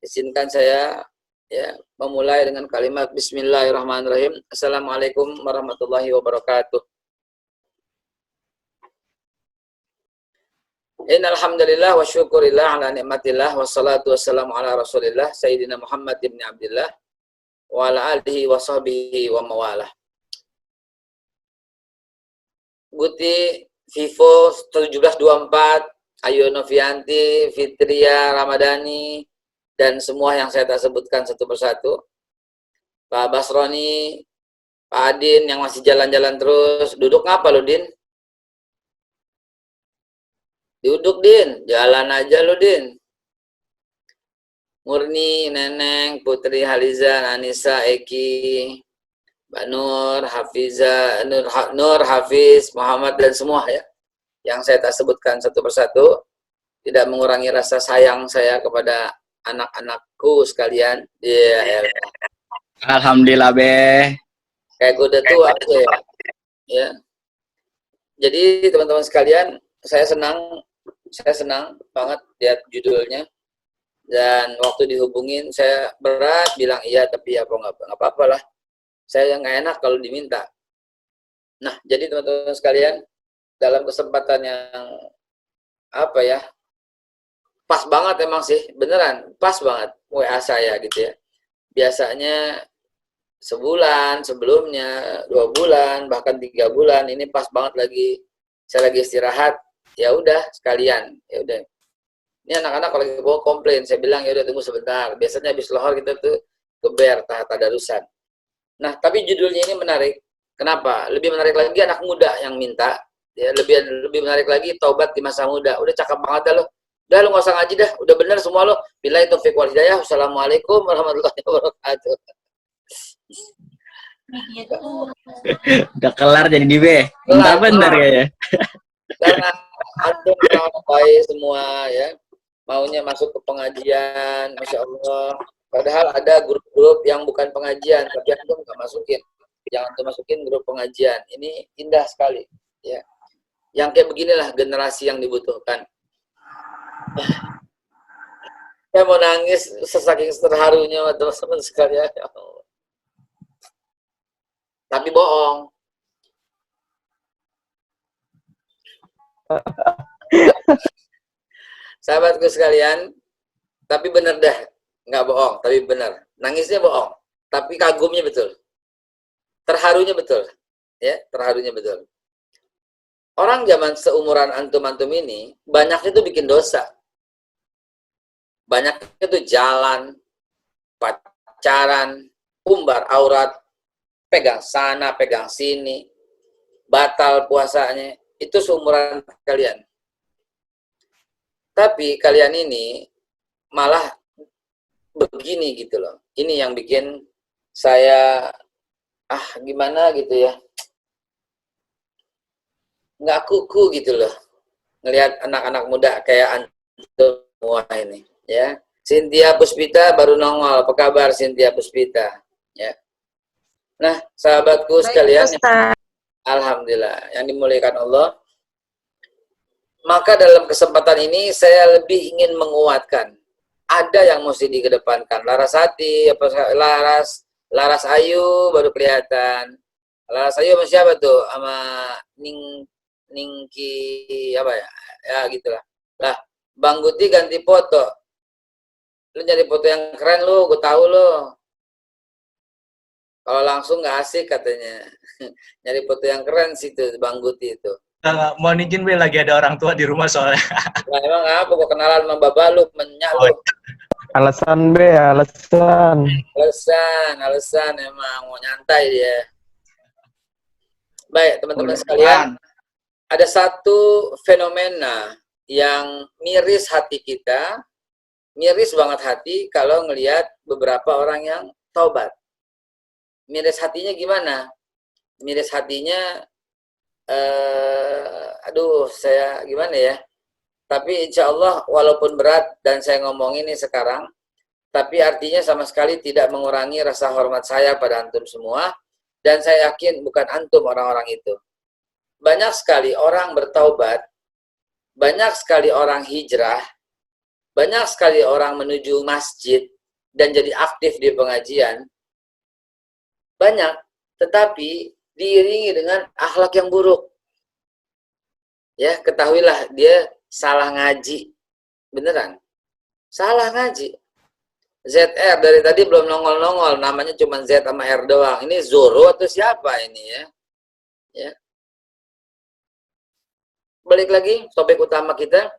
Izinkan saya memulai dengan kalimat Bismillahirrahmanirrahim. Assalamualaikum warahmatullahi wabarakatuh. Innal hamdalillah wa syukurillah ala nikmatillah wassalatu wassalamu ala Rasulillah Sayyidina Muhammad ibn Abdillah wa ala alihi wa sahbihi wa mawalah. Guti Vivo 1724, Ayu Novianti, Fitria Ramadhani, dan semua yang saya tak sebutkan satu persatu. Pak Basroni, Pak Adin yang masih jalan-jalan terus. Duduk ngapa lu, Din? Duduk, Din. Jalan aja lu, Din. Murni, Neneng, Putri, Haliza, Anissa, Eki, Mbak Nur, Hafiza, Nur, Hafiz, Muhammad, dan semua ya. Yang saya tak sebutkan satu persatu. Tidak mengurangi rasa sayang saya kepada anak-anakku sekalian. Iya, Alhamdulillah, Be. Kayak gue udah tua aja ya. Jadi teman-teman sekalian, saya senang banget lihat judulnya. Dan waktu dihubungin saya berat bilang iya, tapi ya nggak apa-apa lah. Saya nggak enak kalau diminta. Nah, jadi teman-teman sekalian, dalam kesempatan yang pas banget emang sih, beneran pas banget WA saya gitu ya. Biasanya sebulan sebelumnya, 2 bulan, bahkan 3 bulan, ini pas banget lagi saya lagi istirahat, ya udah sekalian, ya udah. Ini anak-anak kalau lagi bawa komplain, saya bilang ya udah tunggu sebentar. Biasanya habis lohor kita tuh keber tadarusan. Nah, tapi judulnya ini menarik. Kenapa? Lebih menarik lagi anak muda yang minta, ya lebih menarik lagi taubat di masa muda. Udah cakep banget dah lo. Udah lu nggak usah ngaji dah, udah bener semua lo. Billahi taufiq wal hidayah. Wassalamualaikum warahmatullahi wabarakatuh. Udah kelar jadi di B. Bentar ya. Karena antum baik semua ya, maunya masuk ke pengajian, masya Allah. Padahal ada grup-grup yang bukan pengajian, tapi antum nggak masukin. Jangan tuh masukin grup pengajian. Ini indah sekali ya. Yang kayak beginilah generasi yang dibutuhkan. Saya mau nangis saking terharunya teman-teman sekalian. Ya Allah. Tapi bohong. Sahabatku sekalian, tapi bener dah, nggak bohong, tapi bener. Nangisnya bohong, tapi kagumnya betul. Terharunya betul, ya, terharunya betul. Orang zaman seumuran antum-antum ini, banyaknya tuh bikin dosa. Banyaknya tuh jalan, pacaran, umbar aurat, pegang sana, pegang sini, batal puasanya, itu seumuran kalian. Tapi kalian ini malah begini gitu loh. Ini yang bikin saya, gimana gitu ya. Nggak kuku gitu loh. Ngelihat anak-anak muda kayak antum semua ini. Ya, Cynthia Puspita baru nongol. Apa kabar Cynthia Puspita? Ya. Nah, sahabatku sekalian, alhamdulillah yang dimuliakan Allah. Maka dalam kesempatan ini saya lebih ingin menguatkan. Ada yang mesti dikedepankan. Laras hati, Laras Ayu baru kelihatan. Laras Ayu sama siapa tuh? Sama Ningki apa ya? Ya gitulah. Lah, Bang Guti ganti foto. Lu nyari foto yang keren lu, gue tahu lu. Kalau langsung nggak asik katanya. Nyari foto yang keren sih tuh Bang Guti itu. Mohon izin, Be, lagi ada orang tua di rumah soalnya. Nah, emang apa kok kenalan sama Bapak lu, menyak lu. Alasan, Be, alasan Emang mau nyantai dia. Baik, teman-teman sekalian, ada satu fenomena yang miris hati kita, miris banget hati kalau ngelihat beberapa orang yang taubat. Miris hatinya gimana? Miris hatinya saya gimana ya, tapi insya Allah walaupun berat dan saya ngomong ini sekarang, tapi artinya sama sekali tidak mengurangi rasa hormat saya pada antum semua, dan saya yakin bukan antum orang-orang itu. Banyak sekali orang bertaubat, banyak sekali orang hijrah, banyak sekali orang menuju masjid, dan jadi aktif di pengajian, banyak, tetapi diiringi dengan akhlak yang buruk. Ya, ketahuilah dia salah ngaji. Beneran. Salah ngaji. ZR dari tadi belum nongol-nongol, namanya cuma Z sama R doang. Ini Zoro atau siapa ini ya? Ya. Balik lagi topik utama kita.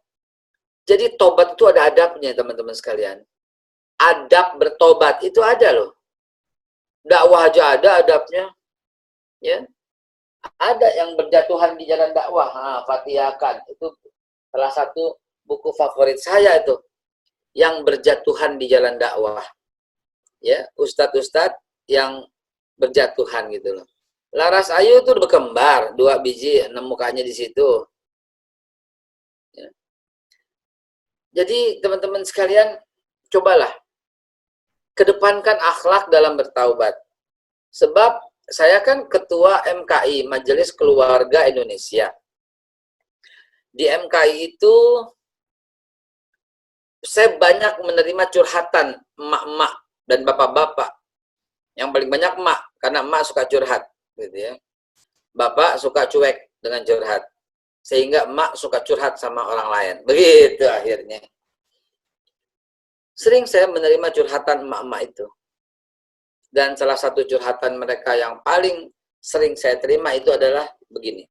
Jadi tobat itu ada adabnya, teman-teman sekalian. Adab bertobat itu ada loh. Dakwah aja ada adabnya. Ya. Ada yang berjatuhan di jalan dakwah. Fatihakan. Itu salah satu buku favorit saya itu. Yang berjatuhan di jalan dakwah. Ya, ustadz-ustadz yang berjatuhan gitu loh. Laras Ayu itu berkembar, 2 biji, 6 mukanya di situ. Ya. Jadi teman-teman sekalian, cobalah kedepankan akhlak dalam bertaubat. Sebab saya kan ketua MKI, Majelis Keluarga Indonesia. Di MKI itu saya banyak menerima curhatan emak-emak dan bapak-bapak. Yang paling banyak emak, karena emak suka curhat, gitu ya. Bapak suka cuek dengan curhat, sehingga emak suka curhat sama orang lain. Begitu akhirnya. Sering saya menerima curhatan emak-emak itu. Dan salah satu curhatan mereka yang paling sering saya terima itu adalah begini.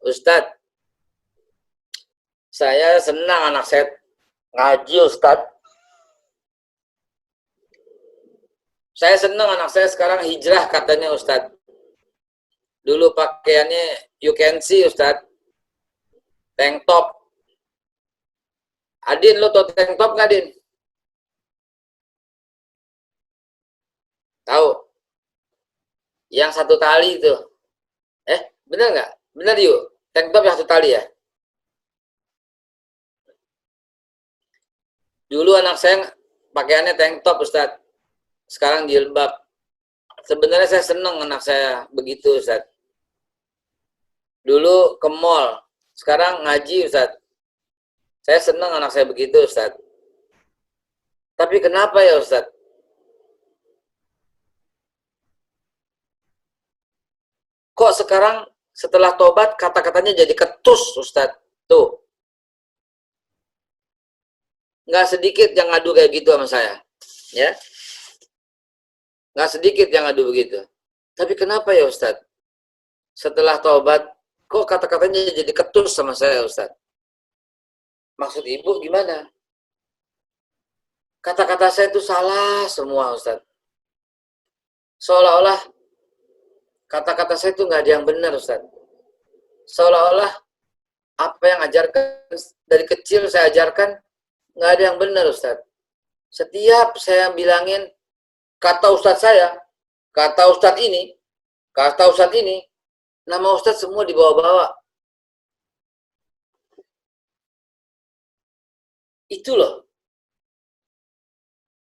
Ustadz, saya senang anak saya ngaji, Ustadz. Saya senang anak saya sekarang hijrah katanya, Ustadz. Dulu pakaiannya you can see, Ustadz. Tank top. Adin, lo tau tank top nggak, Din? Tahu? Yang satu tali itu. Bener nggak? Bener yuk. Tank top yang satu tali ya? Dulu anak saya pakaiannya tank top, Ustadz. Sekarang jilbab. Sebenarnya saya senang anak saya begitu, Ustadz. Dulu ke mall. Sekarang ngaji, Ustadz. Saya senang anak saya begitu, Ustadz. Tapi kenapa ya, Ustadz? Kok sekarang setelah tobat kata-katanya jadi ketus, Ustadz? Tuh. Nggak sedikit yang ngadu kayak gitu sama saya. Ya. Nggak sedikit yang ngadu begitu. Tapi kenapa ya, Ustadz? Setelah tobat, kok kata-katanya jadi ketus sama saya, Ustadz? Maksud ibu gimana? Kata-kata saya itu salah semua, Ustadz. Seolah-olah kata-kata saya itu nggak ada yang benar, Ustadz. Seolah-olah apa yang ajarkan dari kecil saya ajarkan nggak ada yang benar, Ustadz. Setiap saya bilangin kata Ustadz saya, kata Ustadz ini, nama Ustadz semua dibawa-bawa. Itu loh.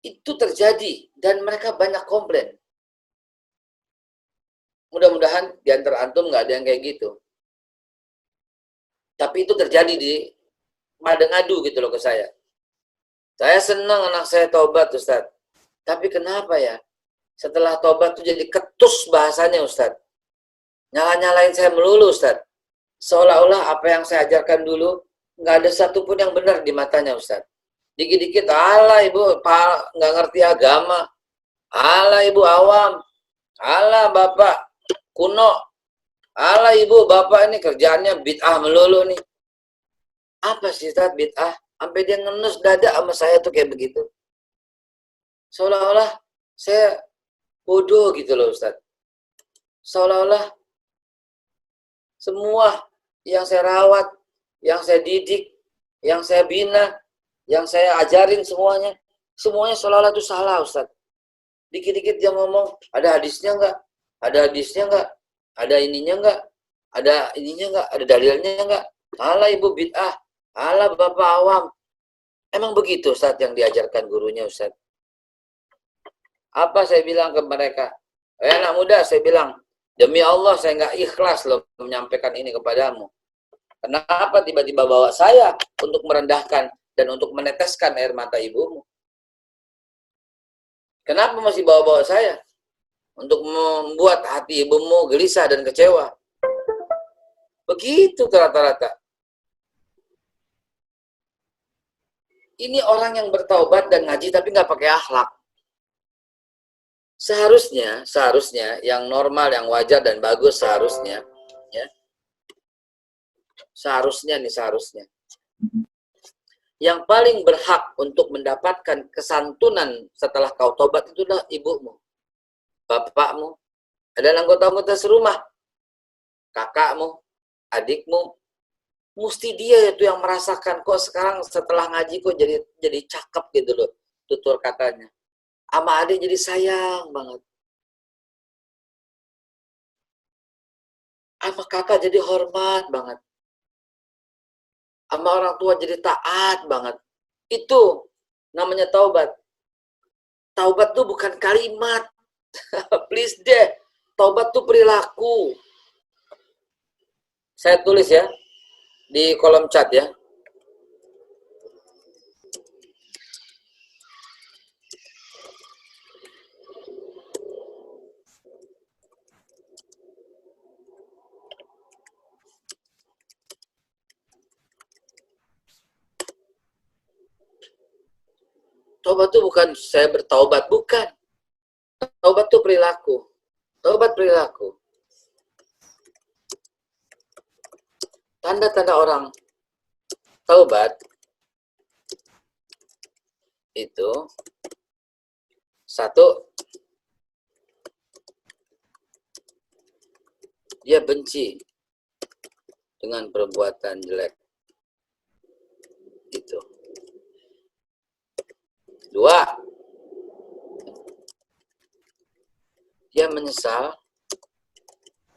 Itu terjadi dan mereka banyak komplain. Mudah-mudahan di antara antum nggak ada yang kayak gitu. Tapi itu terjadi di pada ngadu gitu loh ke saya. Saya senang anak saya tobat, Ustadz. Tapi kenapa ya? Setelah tobat tuh jadi ketus bahasanya, Ustadz. Nyala-nyalain saya melulu, Ustadz. Seolah-olah apa yang saya ajarkan dulu nggak ada satupun yang benar di matanya, Ustadz. Dikit-dikit, alah ibu nggak ngerti agama. Alah ibu awam. Alah bapak kuno. Alah ibu bapak ini kerjaannya bid'ah melulu nih. Apa sih, Ustadz, bid'ah? Sampai dia ngenus dada sama saya tuh kayak begitu. Seolah-olah saya bodoh gitu loh, Ustadz. Seolah-olah semua yang saya rawat, yang saya didik, yang saya bina, yang saya ajarin semuanya seolah-olah itu salah, Ustadz. Dikit-dikit dia ngomong, ada hadisnya enggak? Ada hadisnya enggak? Ada ininya enggak? Ada ininya enggak? Ada dalilnya enggak? Alah ibu bid'ah. Alah bapak awam. Emang begitu, Ustadz, yang diajarkan gurunya, Ustadz? Apa saya bilang ke mereka? Anak muda, saya bilang, demi Allah saya nggak ikhlas loh menyampaikan ini kepadamu. Kenapa tiba-tiba bawa saya untuk merendahkan dan untuk meneteskan air mata ibumu? Kenapa masih bawa-bawa saya? Untuk membuat hati ibumu gelisah dan kecewa. Begitu rata-rata. Ini orang yang bertaubat dan ngaji tapi nggak pakai akhlak. Seharusnya yang normal, yang wajar dan bagus seharusnya, ya. Seharusnya. Yang paling berhak untuk mendapatkan kesantunan setelah kau tobat itu adalah ibumu, bapakmu, adalah anggota-anggota serumah, kakakmu, adikmu. Mesti dia itu yang merasakan kok sekarang setelah ngaji kok jadi cakep gitu loh, tutur katanya. Sama adik jadi sayang banget. Sama kakak jadi hormat banget. Sama orang tua jadi taat banget. Itu namanya taubat. Taubat tuh bukan kalimat. Please deh. Taubat tuh perilaku. Saya tulis ya di kolom chat ya. Taubat itu bukan saya bertaubat, bukan. Taubat itu perilaku. Taubat perilaku. Tanda-tanda orang taubat itu satu, dia benci dengan perbuatan jelek. Itu. Dua, dia menyesal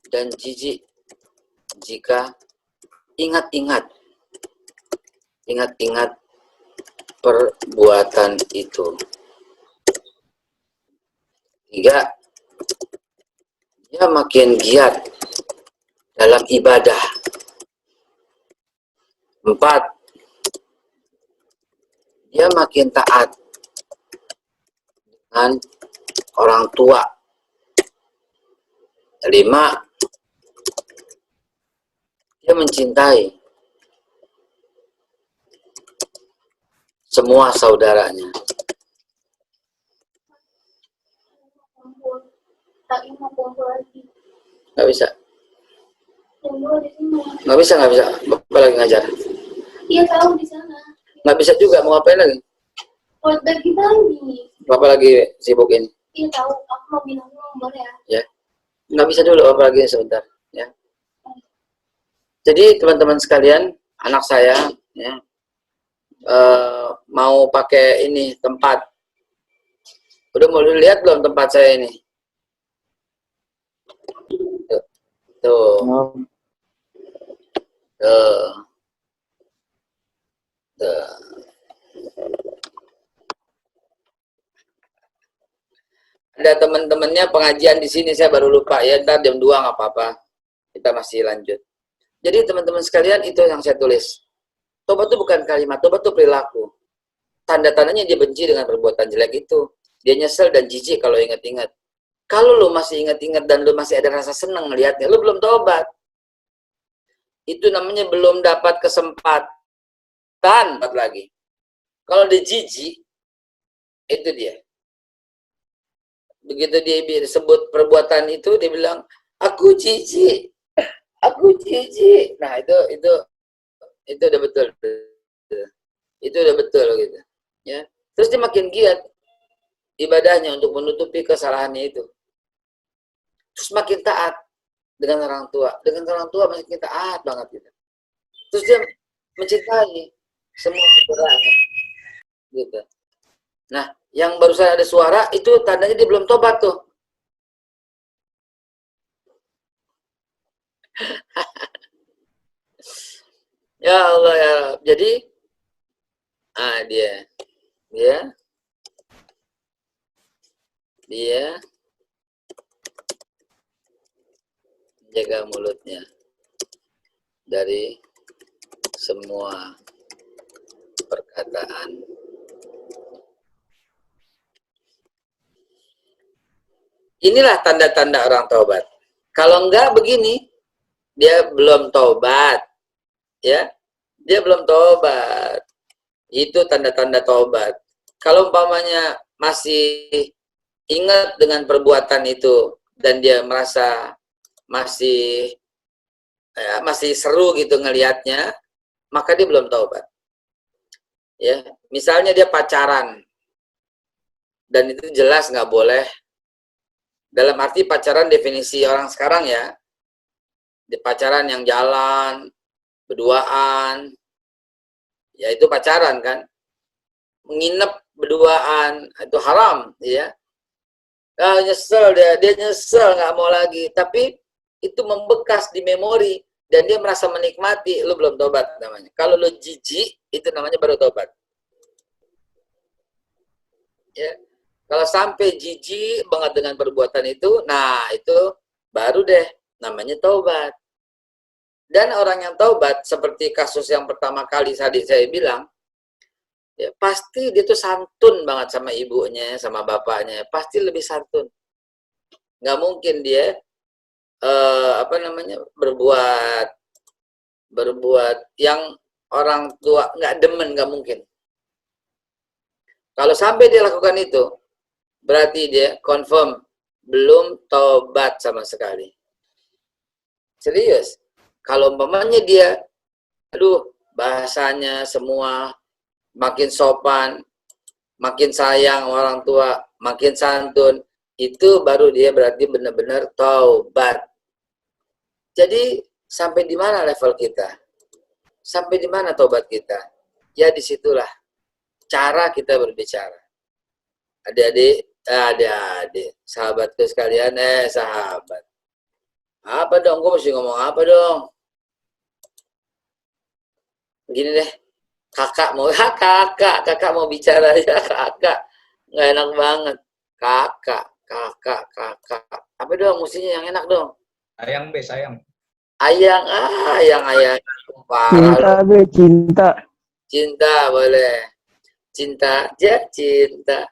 dan jijik jika ingat-ingat perbuatan itu. Tiga, dia makin giat dalam ibadah. Empat, dia makin taat dengan orang tua. Lima, dia mencintai semua saudaranya. Nggak bisa. Nggak bisa. Bapak lagi ngajar. Iya tahu di sana. Nggak bisa juga, mau ngapain lagi? Buat bagi lagi. Bapak lagi sibuk ini. Iya tahu, aku mau bilang nomor ya. Ya. Nggak bisa dulu, Bapak lagi sebentar. Ya. Jadi teman-teman sekalian, anak saya ya, mau pakai ini tempat. Udah mau lihat belum tempat saya ini? Tuh. Ada teman-temannya pengajian di sini, saya baru lupa ya, ntar jam 2 nggak apa-apa, kita masih lanjut. Jadi teman-teman sekalian, itu yang saya tulis. Tobat itu bukan kalimat, tobat itu perilaku. Tanda-tandanya dia benci dengan perbuatan jelek itu. Dia nyesel dan jijik kalau ingat-ingat. Kalau lu masih ingat-ingat dan lu masih ada rasa senang melihatnya, lu belum tobat. Itu namanya belum dapat kesempatan lagi. Kalau dia jijik, itu dia. Begitu dia disebut perbuatan itu, dia bilang, aku jijik. Nah, itu udah betul. Itu udah betul gitu. Ya. Terus dia makin giat ibadahnya untuk menutupi kesalahannya itu. Terus makin taat dengan orang tua. Dengan orang tua makin taat banget gitu. Terus dia mencintai semua saudaranya. Gitu. Nah, yang barusan ada suara itu tandanya dia belum tobat tuh. Ya Allah ya. Jadi dia jaga mulutnya dari semua perkataan Inilah tanda-tanda orang taubat. Kalau enggak begini, dia belum taubat. Ya, dia belum taubat. Itu tanda-tanda taubat. Kalau umpamanya masih ingat dengan perbuatan itu dan dia merasa masih seru gitu ngelihatnya, maka dia belum taubat. Ya, misalnya dia pacaran dan itu jelas nggak boleh. Dalam arti pacaran definisi orang sekarang ya, di pacaran yang jalan berduaan, ya itu pacaran kan. Nginep berduaan itu haram, ya. Nyesel dia nyesel nggak mau lagi, tapi itu membekas di memori dan dia merasa menikmati, lu belum tobat namanya. Kalau lu jijik, itu namanya baru tobat. Ya. Kalau sampai jijik banget dengan perbuatan itu, nah itu baru deh namanya taubat. Dan orang yang taubat seperti kasus yang pertama kali tadi saya bilang, ya pasti dia tuh santun banget sama ibunya, sama bapaknya, pasti lebih santun. Nggak mungkin dia berbuat yang orang tua nggak demen, nggak mungkin. Kalau sampai dia lakukan itu, berarti dia confirm belum tobat sama sekali. Serius. Kalau umpamanya dia, aduh, bahasanya semua makin sopan, makin sayang orang tua, makin santun, itu baru dia berarti benar-benar taubat. Jadi sampai di mana level kita? Sampai di mana taubat kita? Ya disitulah cara kita berbicara. Adik-adik, sahabatku sekalian, sahabat. Apa dong? Gue mesti ngomong apa dong? Gini deh, kakak mau bicara ya, kakak. Nggak enak banget. Kakak. Apa dong? Mestinya yang enak dong. Sayang, Be, sayang. Ayang. Cinta, Be, cinta. Cinta boleh. Cinta aja, cinta.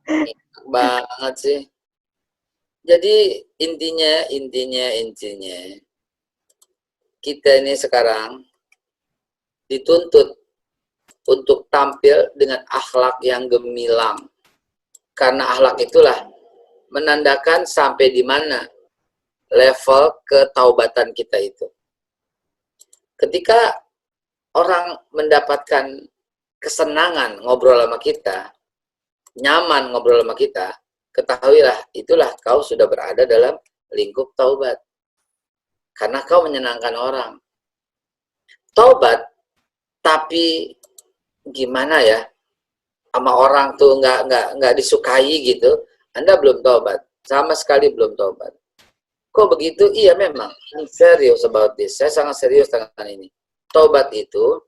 Enak banget sih. Jadi intinya kita ini sekarang dituntut untuk tampil dengan akhlak yang gemilang. Karena akhlak itulah menandakan sampai di mana level ketaubatan kita itu. Ketika orang mendapatkan kesenangan ngobrol sama kita, nyaman ngobrol sama kita, ketahuilah, itulah kau sudah berada dalam lingkup taubat. Karena kau menyenangkan orang. Taubat, tapi gimana ya, sama orang tuh nggak disukai gitu, Anda belum taubat. Sama sekali belum taubat. Kok begitu? Iya memang. I'm serious about this. Saya sangat serius dengan ini. Taubat itu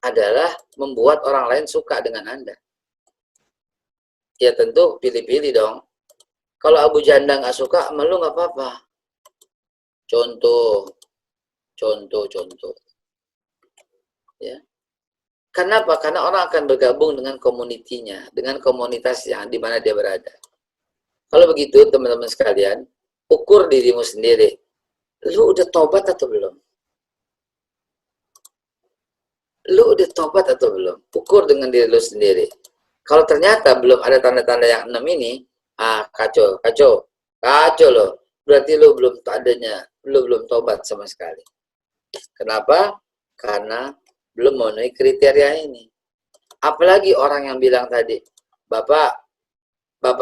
adalah membuat orang lain suka dengan Anda. Ya tentu pilih-pilih dong. Kalau Abu Janda nggak suka, sama lu nggak apa-apa. Contoh. Ya. Kenapa? Karena orang akan bergabung dengan komunitinya, dengan komunitas yang di mana dia berada. Kalau begitu, teman-teman sekalian, ukur dirimu sendiri. Lu udah tobat atau belum? Lu udah tobat atau belum? Ukur dengan diri lu sendiri. Kalau ternyata belum ada tanda-tanda yang 6 ini, kacau loh. Berarti lu belum tobat sama sekali. Kenapa? Karena belum memenuhi kriteria ini. Apalagi orang yang bilang tadi, Bapak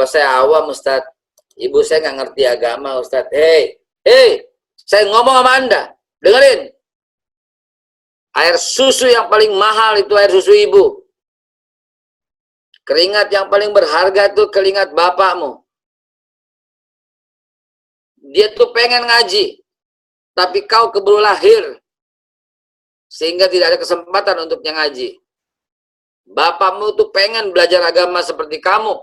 saya awam Ustadz, Ibu saya nggak ngerti agama Ustadz. Hei, saya ngomong sama Anda, dengerin. Air susu yang paling mahal itu air susu ibu. Keringat yang paling berharga itu keringat bapakmu. Dia tuh pengen ngaji, tapi kau keburu lahir, sehingga tidak ada kesempatan untuk ngaji. Bapakmu tuh pengen belajar agama seperti kamu,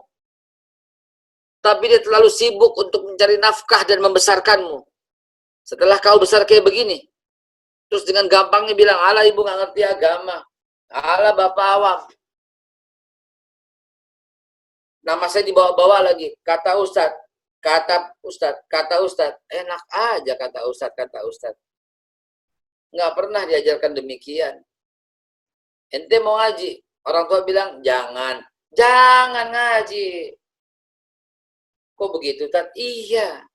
tapi dia terlalu sibuk untuk mencari nafkah dan membesarkanmu. Setelah kau besar kayak begini, terus dengan gampangnya bilang, alah ibu nggak ngerti agama, alah bapak awam. Nama saya dibawa-bawa lagi, kata Ustadz, kata Ustadz, enak aja kata Ustadz. Nggak pernah diajarkan demikian. Ente mau ngaji, orang tua bilang jangan ngaji. Kok begitu, Tat? Iya.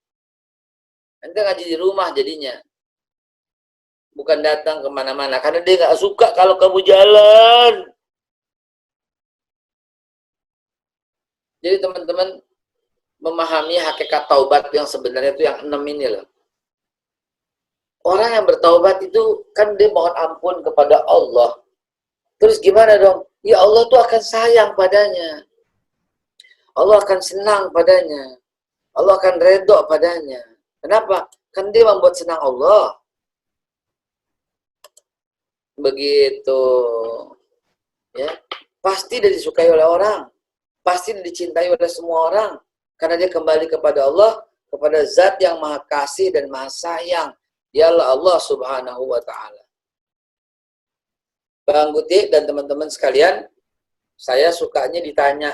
Ente ngaji di rumah jadinya. Bukan datang kemana-mana. Karena dia nggak suka kalau kamu jalan. Jadi teman-teman memahami hakikat taubat yang sebenarnya itu yang 6 ini loh. Orang yang bertaubat itu kan dia mohon ampun kepada Allah. Terus gimana dong? Ya Allah tuh akan sayang padanya. Allah akan senang padanya. Allah akan redho padanya. Kenapa? Kan dia membuat senang Allah. Begitu. Ya. Pasti dia disukai oleh orang. Pasti dia dicintai oleh semua orang. Karena dia kembali kepada Allah, kepada zat yang maha kasih dan maha sayang. Dialah Allah subhanahu wa ta'ala. Bang Guti dan teman-teman sekalian, saya sukanya ditanya.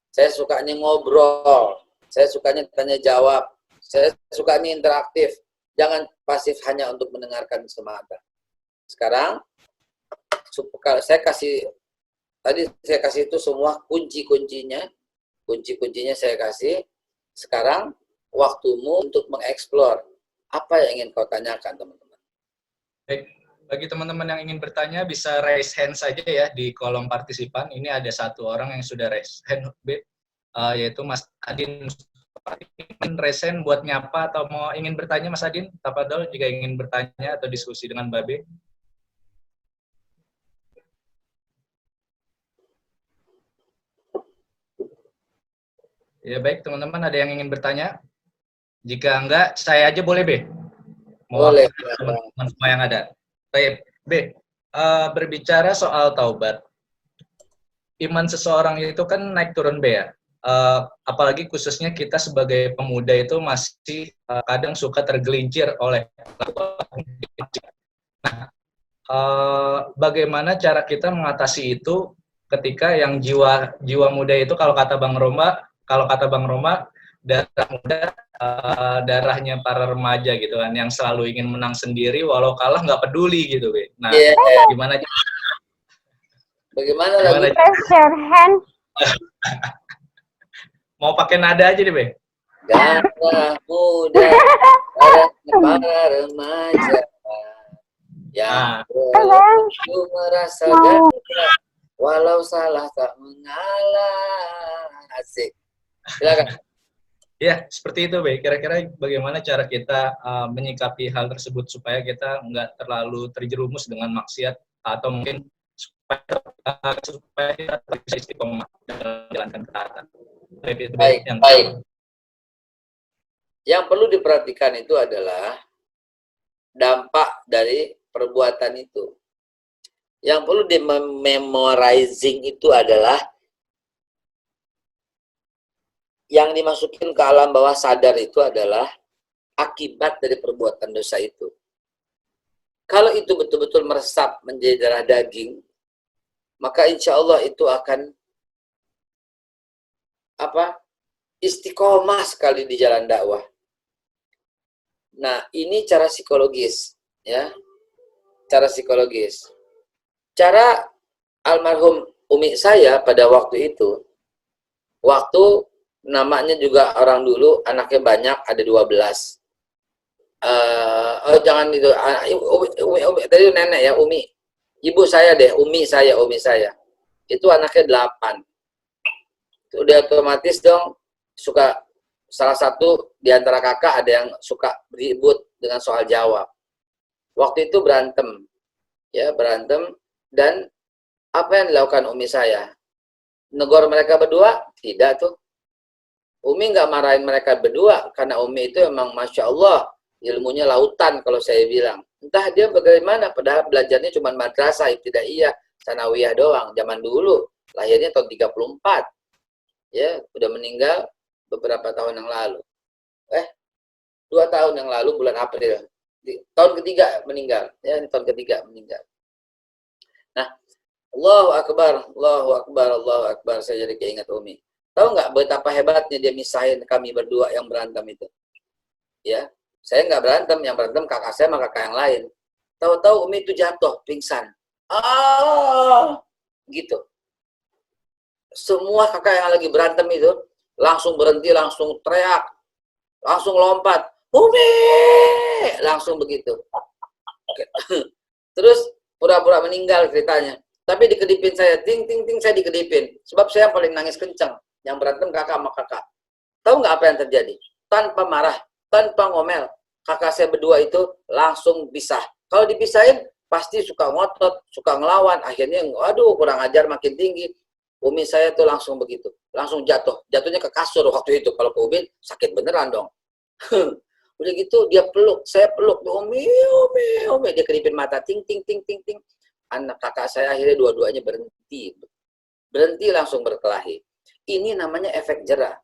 Saya sukanya ngobrol. Saya sukanya tanya jawab. Saya sukanya interaktif. Jangan pasif hanya untuk mendengarkan semata. Sekarang, saya kasih itu semua kunci-kuncinya. Kunci-kuncinya saya kasih. Sekarang, waktumu untuk mengeksplor. Apa yang ingin kau tanyakan, teman-teman? Baik, bagi teman-teman yang ingin bertanya bisa raise hand saja ya di kolom partisipan. Ini ada satu orang yang sudah raise hand, yaitu Mas Adin. Ingin raise hand buat nyapa atau mau ingin bertanya Mas Adin? Tafadhol jika ingin bertanya atau diskusi dengan Babe. Ya baik teman-teman, ada yang ingin bertanya? Jika enggak, saya aja boleh, Be? Boleh. Teman-teman semua yang ada. Baik, Be, berbicara soal taubat. Iman seseorang itu kan naik turun, Be, ya. Apalagi khususnya kita sebagai pemuda itu masih kadang suka tergelincir oleh nah, bagaimana cara kita mengatasi itu ketika yang jiwa muda itu kalau kata Bang Roma darah muda darahnya para remaja gitu kan, yang selalu ingin menang sendiri walau kalah nggak peduli gitu, Be. Nah, gimana Bagaimana lagi? Raise your hand. Mau pakai nada aja deh, Be. Darah muda, para remaja yang belum merasa ganda, walau salah tak mengalah. Asik. Silakan. Ya, seperti itu, Be. Kira-kira bagaimana cara kita menyikapi hal tersebut supaya kita nggak terlalu terjerumus dengan maksiat atau mungkin supaya kita bisa istiqomah dalam menjalankan ketaatan. Baik. Yang perlu diperhatikan itu adalah dampak dari perbuatan itu. Yang perlu di-memorizing itu adalah yang dimasukin ke alam bawah sadar itu adalah akibat dari perbuatan dosa itu. Kalau itu betul-betul meresap menjadi darah daging, maka insya Allah itu akan istiqomah sekali di jalan dakwah. Nah, ini cara psikologis, ya. Cara psikologis. Cara almarhum umi saya pada waktu itu, waktu namanya juga orang dulu, anaknya banyak, ada 12. Jangan itu, umi, tadi nenek ya, umi. Ibu saya deh, umi saya. Itu anaknya 8. Itu udah otomatis dong, suka salah satu di antara kakak ada yang suka ribut dengan soal jawab. Waktu itu berantem. Ya, berantem. Dan apa yang dilakukan umi saya? Negor mereka berdua? Tidak tuh. Umi nggak marahin mereka berdua, karena Umi itu emang Masya Allah, ilmunya lautan kalau saya bilang. Entah dia bagaimana, padahal belajarnya cuma madrasah, ibtidaiyah, sanawiyah doang. Zaman dulu, lahirnya tahun 34. Ya, udah meninggal beberapa tahun yang lalu. 2 tahun yang lalu, bulan April. Tahun ketiga meninggal. Ya, tahun ketiga meninggal. Nah, Allahu Akbar, Allahu Akbar, Allahu Akbar. Saya jadi keinget Umi. Tahu nggak betapa hebatnya dia misahin kami berdua yang berantem itu? Ya, saya nggak berantem, yang berantem kakak saya sama kakak yang lain. Tahu-tahu Umi itu jatuh, pingsan. Ah, gitu. Semua kakak yang lagi berantem itu langsung berhenti, langsung teriak, langsung lompat. Umi! Langsung begitu. Oke. Terus pura-pura meninggal ceritanya. Tapi dikedipin saya, ting ting ting, saya dikedipin. Sebab saya yang paling nangis kencang. Yang berantem kakak sama kakak. Tahu nggak apa yang terjadi? Tanpa marah, tanpa ngomel, kakak saya berdua itu langsung pisah. Kalau dipisahin pasti suka ngotot, suka ngelawan. Akhirnya, aduh kurang ajar makin tinggi. Umi saya tuh langsung begitu, langsung jatuh. Jatuhnya ke kasur waktu itu. Kalau ke Umi sakit beneran dong. Udah gitu dia peluk, saya peluk, Umi, Umi, Umi, dia kedipin mata, ting, ting, ting, ting, ting. Anak kakak saya akhirnya dua-duanya berhenti, berhenti langsung berkelahi. Ini namanya efek jerah.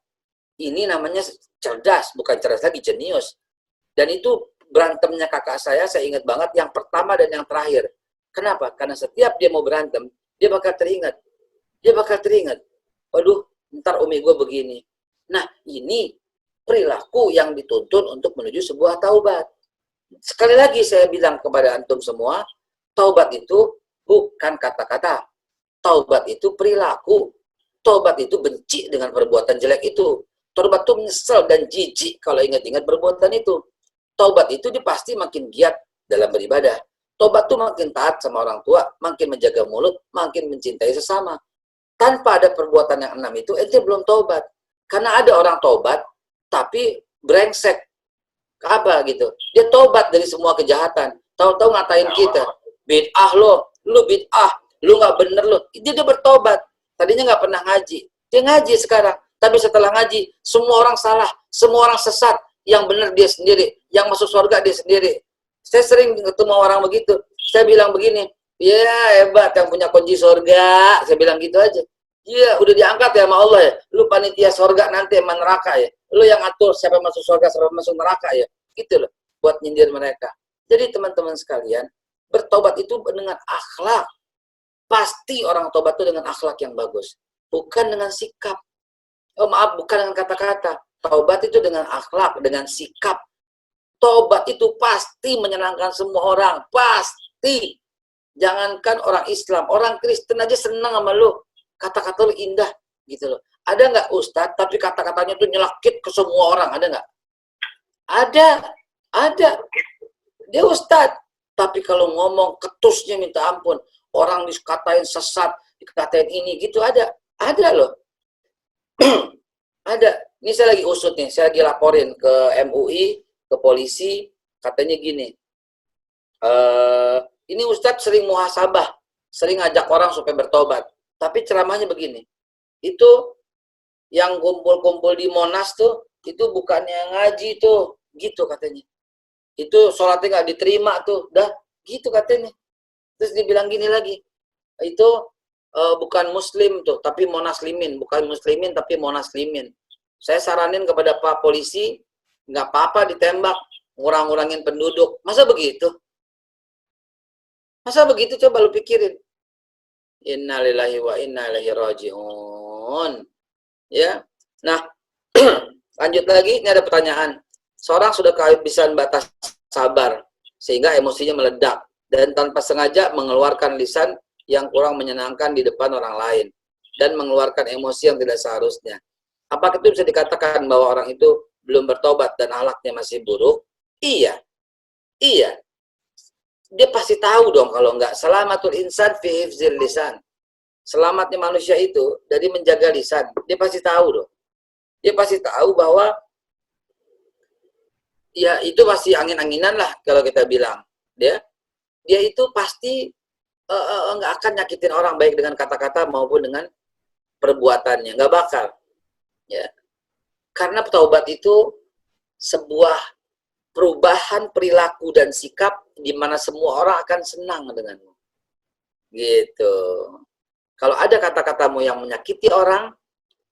Ini namanya cerdas, bukan cerdas lagi, jenius. Dan itu berantemnya kakak saya ingat banget yang pertama dan yang terakhir. Kenapa? Karena setiap dia mau berantem, dia bakal teringat. Dia bakal teringat. Waduh, ntar umi gue begini. Nah, ini perilaku yang dituntun untuk menuju sebuah taubat. Sekali lagi saya bilang kepada antum semua, taubat itu bukan kata-kata. Taubat itu perilaku. Taubat itu benci dengan perbuatan jelek itu. Taubat itu menyesal dan jijik kalau ingat-ingat perbuatan itu. Taubat itu dia pasti makin giat dalam beribadah. Taubat itu makin taat sama orang tua, makin menjaga mulut, makin mencintai sesama. Tanpa ada perbuatan yang 6 itu, ente belum taubat. Karena ada orang taubat, tapi brengsek. Apa gitu. Dia taubat dari semua kejahatan. Tahu-tahu ngatain kita. Bid'ah lo, lu bid'ah, lu nggak bener lo. Dia bertobat. Tadinya nggak pernah ngaji. Dia ngaji sekarang. Tapi setelah ngaji, semua orang salah. Semua orang sesat. Yang benar dia sendiri. Yang masuk surga dia sendiri. Saya sering ketemu orang begitu. Saya bilang begini, ya hebat yang punya kunci surga. Saya bilang gitu aja. Iya, udah diangkat ya sama Allah ya. Lu panitia surga nanti sama neraka ya. Lu yang atur siapa masuk surga, siapa masuk neraka ya. Gitu loh, buat nyindir mereka. Jadi teman-teman sekalian, bertobat itu dengan akhlak. Pasti orang tobat itu dengan akhlak yang bagus. Bukan dengan sikap. Oh maaf, bukan dengan kata-kata. Taubat itu dengan akhlak, dengan sikap. Taubat itu pasti menyenangkan semua orang. Pasti. Jangankan orang Islam, orang Kristen aja senang sama lu. Kata-kata lu indah. Gitu loh. Ada nggak Ustadz, tapi kata-katanya itu nyelakit ke semua orang? Ada nggak? Ada. Ada. Dia Ustadz. Tapi kalau ngomong ketusnya minta ampun. Orang dikatain sesat, dikatain ini gitu ada. Ada loh. Ada. Ini saya lagi usut nih, saya lagi laporin ke MUI, ke polisi, katanya gini. Ini Ustadz sering muhasabah, sering ngajak orang supaya bertobat. Tapi ceramahnya begini. Itu yang kumpul-kumpul di Monas tuh, itu bukannya ngaji tuh, gitu katanya. Itu sholatnya nggak diterima tuh, dah gitu katanya. Terus dibilang gini lagi, itu bukan muslim tuh, tapi monaslimin. Bukan muslimin, tapi monaslimin. Saya saranin kepada Pak Polisi, nggak apa-apa ditembak, ngurang-ngurangin penduduk. Masa begitu? Masa begitu? Coba lu pikirin. Innalillahi wa inna ilaihi raji'un. Ya. Nah, lanjut lagi, ini ada pertanyaan. Seorang sudah kehabisan batas sabar, sehingga emosinya meledak. Dan tanpa sengaja mengeluarkan lisan yang kurang menyenangkan di depan orang lain dan mengeluarkan emosi yang tidak seharusnya. Apakah itu bisa dikatakan bahwa orang itu belum bertobat dan akhlaknya masih buruk? Iya. Iya. Dia pasti tahu dong kalau enggak. Selamatul insan fi hifzil lisan. Selamatnya manusia itu dari menjaga lisan. Dia pasti tahu dong. Dia pasti tahu bahwa ya itu pasti angin-anginan lah kalau kita bilang. Dia itu pasti nggak akan nyakitin orang baik dengan kata-kata maupun dengan perbuatannya, nggak bakal. Ya, karena taubat itu sebuah perubahan perilaku dan sikap di mana semua orang akan senang denganmu. Gitu. Kalau ada kata-katamu yang menyakiti orang,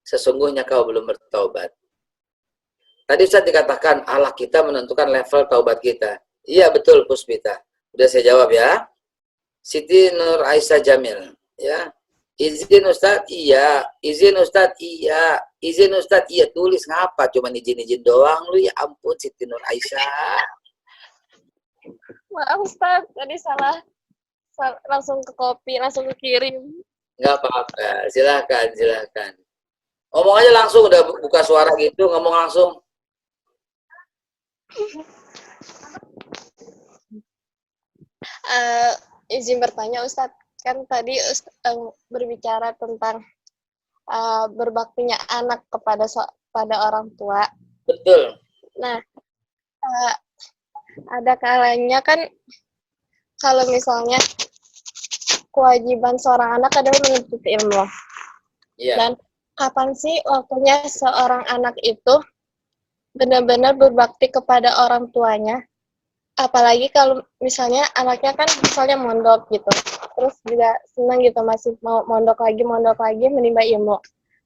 sesungguhnya kau belum bertaubat. Tadi saya dikatakan Allah kita menentukan level taubat kita. Iya betul Puspita. Udah saya jawab ya. Siti Nur Aisyah Jamil, ya. Izin Ustadz, iya. Izin Ustadz, iya. Izin Ustadz, iya. Tulis ngapa? Cuman izin-izin doang lu, ya ampun Siti Nur Aisyah. Maaf Ustaz, tadi salah langsung ke copy, langsung kekirim. Nggak apa-apa, silahkan. Ngomong aja langsung, udah buka suara gitu, ngomong langsung. Izin bertanya Ustaz, kan tadi berbicara tentang berbaktinya anak pada orang tua. Betul. Nah, ada kalanya kan kalau misalnya kewajiban seorang anak adalah menuntut ilmu. Iya. Dan kapan sih waktunya seorang anak itu benar-benar berbakti kepada orang tuanya? Apalagi kalau misalnya anaknya kan misalnya mondok gitu. Terus juga senang gitu masih mau mondok lagi menimba ilmu.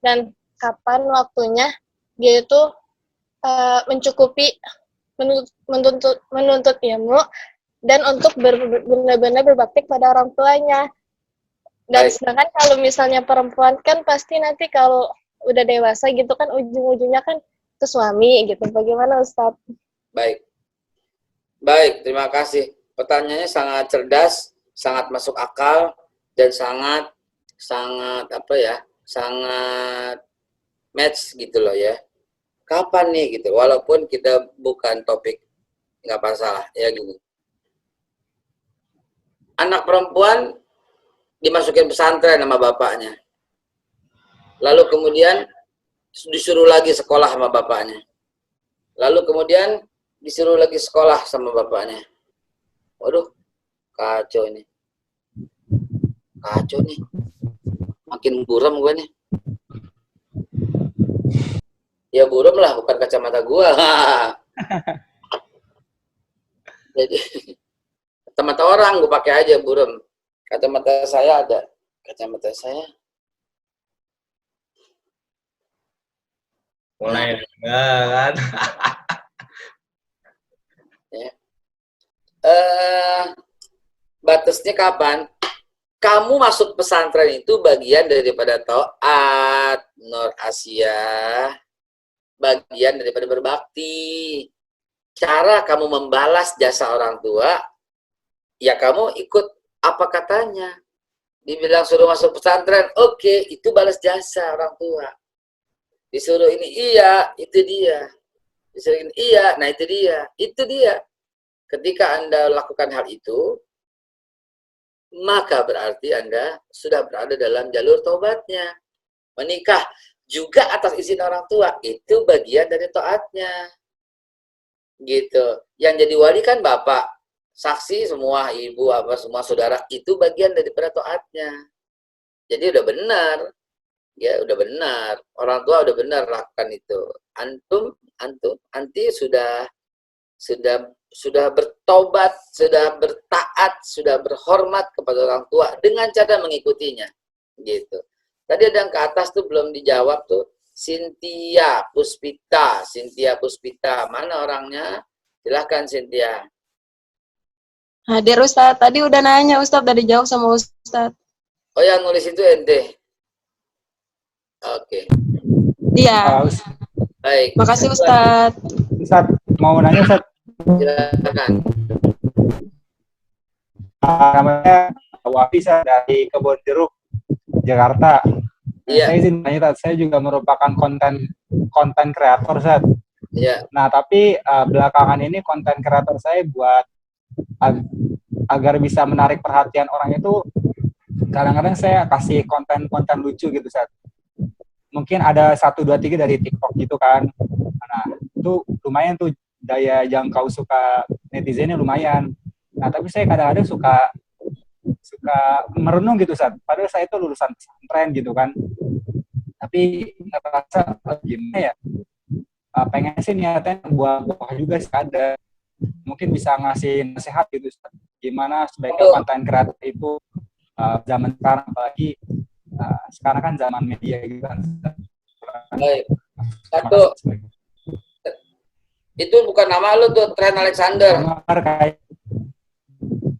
Dan kapan waktunya dia itu mencukupi menuntut ilmu dan untuk benar-benar berbakti pada orang tuanya. Dan sedangkan kalau misalnya perempuan kan pasti nanti kalau udah dewasa gitu kan ujung-ujungnya kan ke suami gitu. Bagaimana Ustadz? Baik, terima kasih. Pertanyaannya sangat cerdas, sangat masuk akal, dan sangat match gitu loh ya. Kapan nih gitu, walaupun kita bukan topik, nggak masalah ya gini. Anak perempuan dimasukin pesantren sama bapaknya. Lalu kemudian disuruh lagi sekolah sama bapaknya. Lalu kemudian disuruh lagi sekolah sama bapaknya. Waduh, kacau nih. Makin buram gue nih. Ya buram lah, bukan kacamata gue. Jadi kacamata orang gue pakai aja buram. Kacamata saya ada. Kacamata saya. Mulai kan. Ya. Batasnya kapan? Kamu masuk pesantren itu bagian daripada taat, Nur Asia, bagian daripada berbakti. Cara kamu membalas jasa orang tua, ya kamu ikut apa katanya. Dibilang suruh masuk pesantren, oke, itu balas jasa orang tua. Disuruh ini, iya, itu dia. Disuruh ini, iya, nah itu dia. Itu dia. Ketika Anda lakukan hal itu, maka berarti Anda sudah berada dalam jalur taubatnya. Menikah juga atas izin orang tua, itu bagian dari taatnya. Gitu. Yang jadi wali kan bapak, saksi semua, ibu, apa semua saudara, itu bagian daripada taatnya. Jadi udah benar. Ya, udah benar. Orang tua udah benar lakukan itu. Anti sudah bertobat, sudah bertaat, sudah berhormat kepada orang tua dengan cara mengikutinya. Gitu. Tadi ada yang ke atas tuh belum dijawab tuh. Cynthia Puspita. Mana orangnya? Silahkan Cynthia. Hadir Ustadz. Tadi udah nanya Ustadz, udah dijawab sama Ustadz. Oh, yang nulis itu ente. Oke. Iya. Baik. Makasih Ustadz. Ustadz, mau nanya Ustadz. Silakan. Namanya Wafi dari Kebon Jeruk, Jakarta. Iya. Saya izin tanya, saya juga merupakan konten kreator, Ustadz. Iya. Nah, tapi belakangan ini konten kreator saya buat agar bisa menarik perhatian orang itu, kadang-kadang saya kasih konten-konten lucu gitu, Ustadz. Mungkin ada 1, 2, 3 dari TikTok gitu kan. Nah, itu lumayan tuh daya jangkau suka netizennya lumayan. Nah, tapi saya kadang-kadang suka merenung gitu, Ustadz. Padahal saya itu lulusan pesantren gitu kan. Tapi ngerasa gimana ya? Pengen sih niatnya buat juga sih ada. Mungkin bisa ngasih nasihat gitu, Ustadz. Gimana sebaiknya konten kreator itu zaman sekarang, apalagi sekarang kan zaman media gitu kan. Baik. Satu. Itu bukan nama lu tuh, Trent Alexander.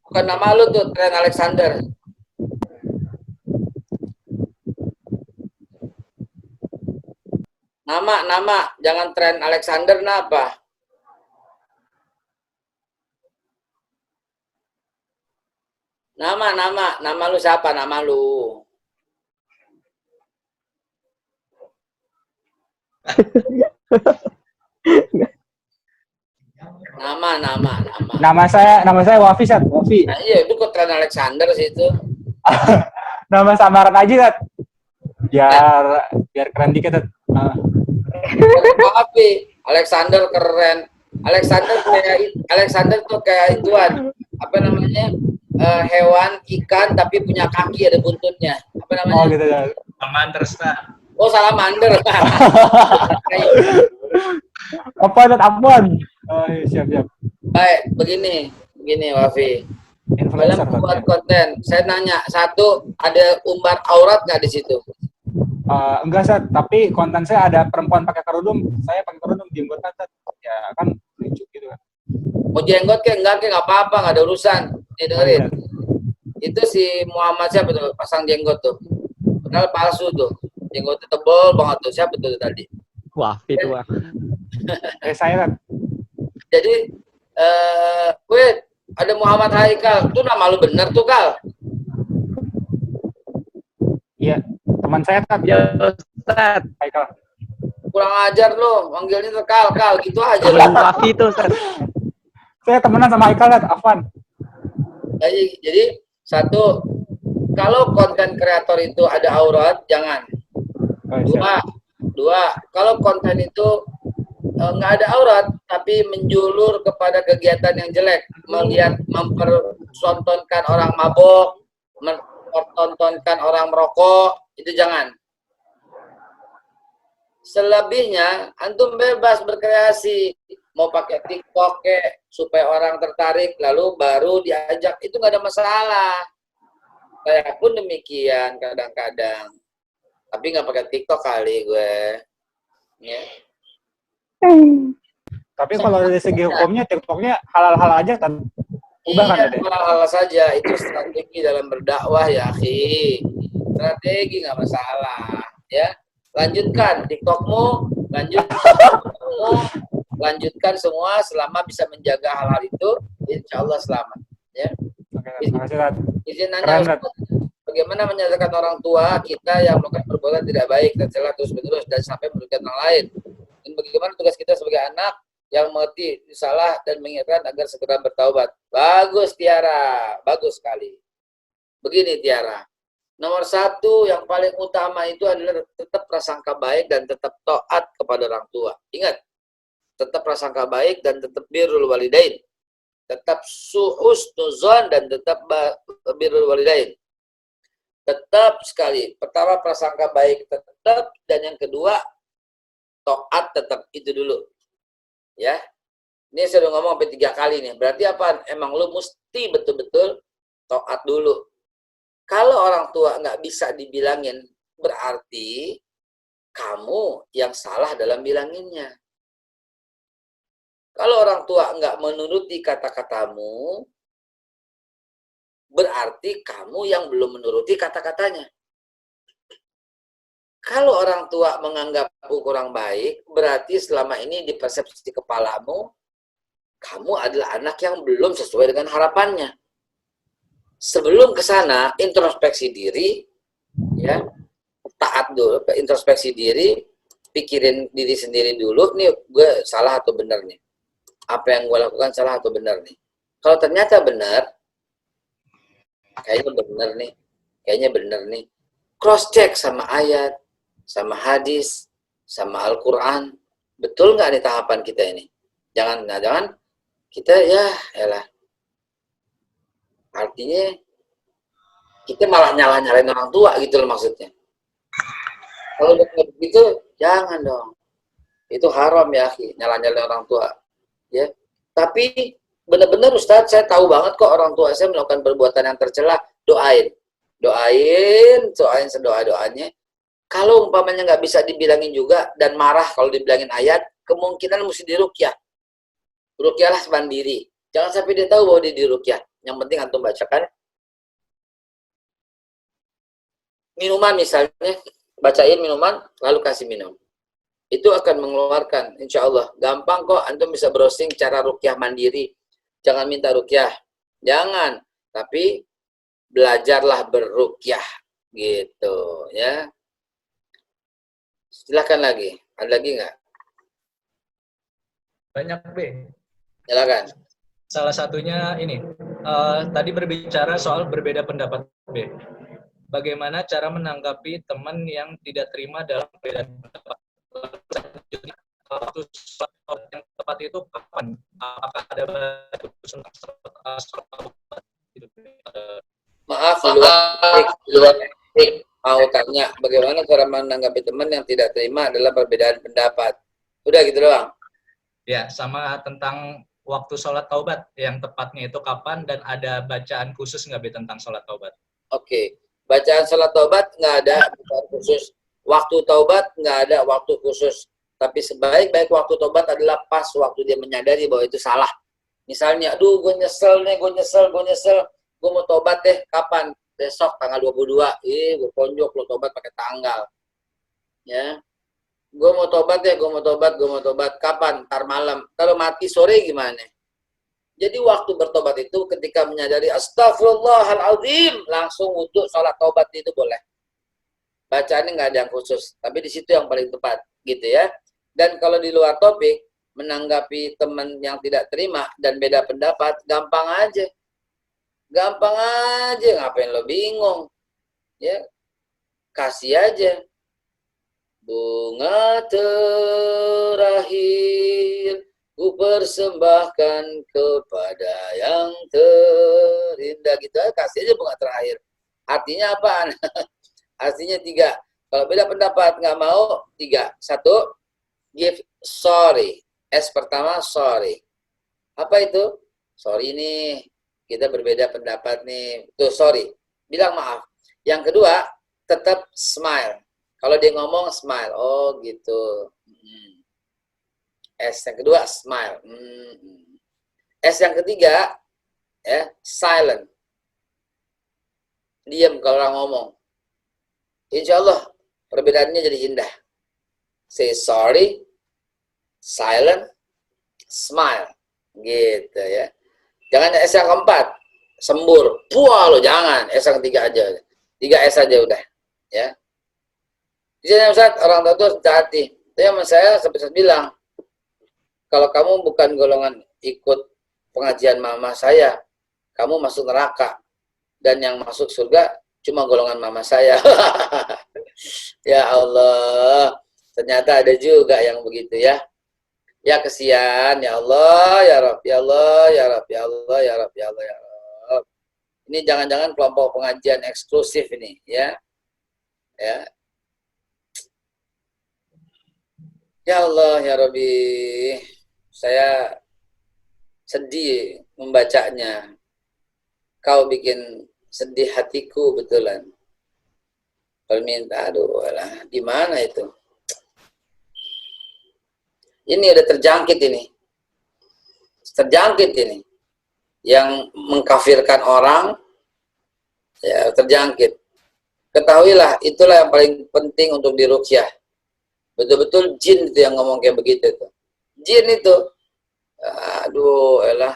Bukan nama lu tuh, Trent Alexander. Nama, jangan tren Alexander apa? Nama lu siapa? Nama lu. Nama. Nama saya Wafi, Sat. Wafi. Nah, iya, itu kok tren Alexander sih itu. Nama samaran aja, Sat. Biar keren dikit, Sat. Wafi, Alexander keren. Alexander tuh kayak ituan. Apa namanya? Hewan ikan tapi punya kaki ada buntutnya. Apa namanya? Oh gitu ya. Salamander, Ustaz. Oh, salamander. Apa Sat? Apaan? Oh, iya, siap. Baik, begini Wafi. Dalam Influencer, Sat. membuat konten, saya nanya, satu, ada umbar aurat nggak di situ? Enggak, Sat. Tapi konten saya ada perempuan pakai kerudung. Saya pakai kerudung, jenggotan, Sat. Ya kan lucu gitu kan. Mau jenggot enggak apa-apa, nggak ada urusan. Nih dengerin. Itu si Muhammad siapa tuh pasang jenggot tuh? Padahal palsu tuh. Jenggotnya tebal banget tuh. Siapa tuh tadi? Wah, itu wah. Saya, Sat. Jadi, ada Muhammad Haikal. Tuh nama lu bener tuh, Kal. Iya, teman saya, Sat. Ya, Ustaz. Haikal. Kurang ajar lu. Manggilnya tuh Kal. Gitu aja. Temen Wafi itu, Ustaz. Saya temenan sama Haikal, Sat. Afwan. Jadi, satu, kalau konten kreator itu ada aurat, jangan. Oh, siap. Dua, kalau konten itu nggak ada aurat, tapi menjulur kepada kegiatan yang jelek, mempertontonkan orang mabok, mempertontonkan orang merokok, itu jangan. Selebihnya, antum bebas berkreasi, mau pakai TikTok supaya orang tertarik, lalu baru diajak, itu nggak ada masalah. Saya pun demikian kadang-kadang, tapi nggak pakai TikTok kali gue. Ya. Tapi kalau dari segi hukumnya, TikToknya halal-halal aja kan? Ubah kan ada? Halal saja, itu strategi dalam berdakwah ya, akhi. Strategi nggak masalah, ya. Lanjutkan TikTokmu, lanjutkan semua selama bisa menjaga hal-hal itu, insya Allah selamat. Ya. Oke, terima kasih, Sat. Izin nanya, Keren, Sat. bagaimana menyatakan orang tua kita yang melakukan perbuatan tidak baik dan salah terus-menerus dan sampai merugikan orang lain? Dan bagaimana tugas kita sebagai anak yang mengerti salah dan mengingatkan agar segera bertaubat? Bagus, Tiara. Bagus sekali. Begini, Tiara. Nomor satu yang paling utama itu adalah tetap prasangka baik dan tetap taat kepada orang tua. Ingat, tetap prasangka baik dan tetap birrul walidain. Tetap suhusnuzon dan tetap birrul walidain. Tetap sekali. Pertama, prasangka baik tetap, dan yang kedua, taat tetap. Itu dulu. Ya. Ini saya udah ngomong sampai 3 kali nih. Berarti apa? Emang lu mesti betul-betul taat dulu. Kalau orang tua nggak bisa dibilangin, berarti kamu yang salah dalam bilanginnya. Kalau orang tua nggak menuruti kata-katamu, berarti kamu yang belum menuruti kata-katanya. Kalau orang tua menganggapmu kurang baik, berarti selama ini di persepsi kepalamu, kamu adalah anak yang belum sesuai dengan harapannya. Sebelum ke sana, introspeksi diri, ya, taat dulu, introspeksi diri, pikirin diri sendiri dulu, nih gue salah atau benar nih. Apa yang gue lakukan salah atau benar nih. Kalau ternyata benar, kayaknya benar nih, cross check sama ayat, sama hadis, sama Al-Quran, betul nggak nih tahapan kita ini? Jangan kita elah. Artinya kita malah nyalahin orang tua gitu loh maksudnya. Kalau udah begitu, jangan dong. Itu haram ya, nyalahin orang tua. Ya. Tapi benar-benar Ustadz, saya tahu banget kok orang tua saya melakukan perbuatan yang tercela. Doain sedoa-doanya. Kalau umpamanya nggak bisa dibilangin juga dan marah kalau dibilangin ayat, kemungkinan mesti diruqyah. Ruqyahlah mandiri. Jangan sampai dia tahu bahwa dia diruqyah. Yang penting antum bacakan minuman misalnya, bacain minuman lalu kasih minum. itu akan mengeluarkan, insya Allah. Gampang kok, antum bisa browsing cara rukyah mandiri. Jangan minta rukyah, jangan. Tapi belajarlah berrukyah, gitu ya. Silakan lagi, ada lagi nggak? Banyak, B. Silakan. Salah satunya ini, tadi berbicara soal berbeda pendapat, B. Bagaimana cara menanggapi teman yang tidak terima dalam perbedaan pendapat? Waktu sholat yang tepat itu kapan? Apakah ada batas untuk sholat? Maaf, di luar mau tanya bagaimana cara menanggapi teman yang tidak terima adalah perbedaan pendapat. Udah gitu doang. Ya, sama tentang waktu sholat taubat yang tepatnya itu kapan dan ada bacaan khusus nggak, B, tentang sholat taubat? Oke. Bacaan sholat taubat nggak ada bacaan khusus. Waktu taubat nggak ada waktu khusus. Tapi sebaik-baik waktu taubat adalah pas waktu dia menyadari bahwa itu salah. Misalnya, aduh gue nyesel nih, gue mau taubat deh, kapan? Besok tanggal 22. Gue ponjok lo taubat pakai tanggal. Ya. Gue mau tobat. Kapan? Ntar malam. Kalau mati sore gimana? Jadi waktu bertobat itu ketika menyadari astagfirullahaladzim, langsung untuk sholat tobat itu boleh. Bacaannya nggak ada yang khusus, tapi di situ yang paling tepat, gitu ya. Dan kalau di luar topik, menanggapi teman yang tidak terima dan beda pendapat, gampang aja. Ngapain lo bingung? Ya, kasih aja. Bunga terakhir ku persembahkan kepada yang terindah, gitu aja, kasih aja bunga terakhir. Artinya apaan? Artinya 3. Kalau beda pendapat nggak mau, 3. 1, give sorry. S pertama sorry. Apa itu? Sorry nih, kita berbeda pendapat nih. Tuh sorry, bilang maaf. Yang kedua, tetap smile. Kalau dia ngomong smile, oh gitu. S yang kedua smile. S yang ketiga ya silent. Diam kalau orang ngomong. Insya Allah perbedaannya jadi indah. Say sorry, silent, smile, gitu ya. Jangan S yang keempat, sembur. Puah lo, jangan. S yang ketiga aja. 3 S aja udah, ya. Di sini Ustaz, orang tua itu harus hati. Tapi sama saya sampai bilang, kalau kamu bukan golongan ikut pengajian mama saya, kamu masuk neraka. Dan yang masuk surga cuma golongan mama saya. Ya Allah, ternyata ada juga yang begitu ya. Ya kesian, ya Allah, ya Rabb, ya Allah, ya Rabb, ya Allah, ya Rabb, ya Allah, ya Rabb. Ini jangan-jangan kelompok pengajian eksklusif ini, ya. Ya. Ya Allah, ya Rabbi, saya sedih membacanya. Kau bikin sedih hatiku betulan. Perminta, aduh, alah, gimana itu? Ini udah terjangkit ini. Terjangkit ini. Yang mengkafirkan orang, ya terjangkit. Ketahuilah, itulah yang paling penting untuk diruqyah. Betul-betul jin itu yang ngomong kayak begitu tuh. Jin itu, aduh, elah,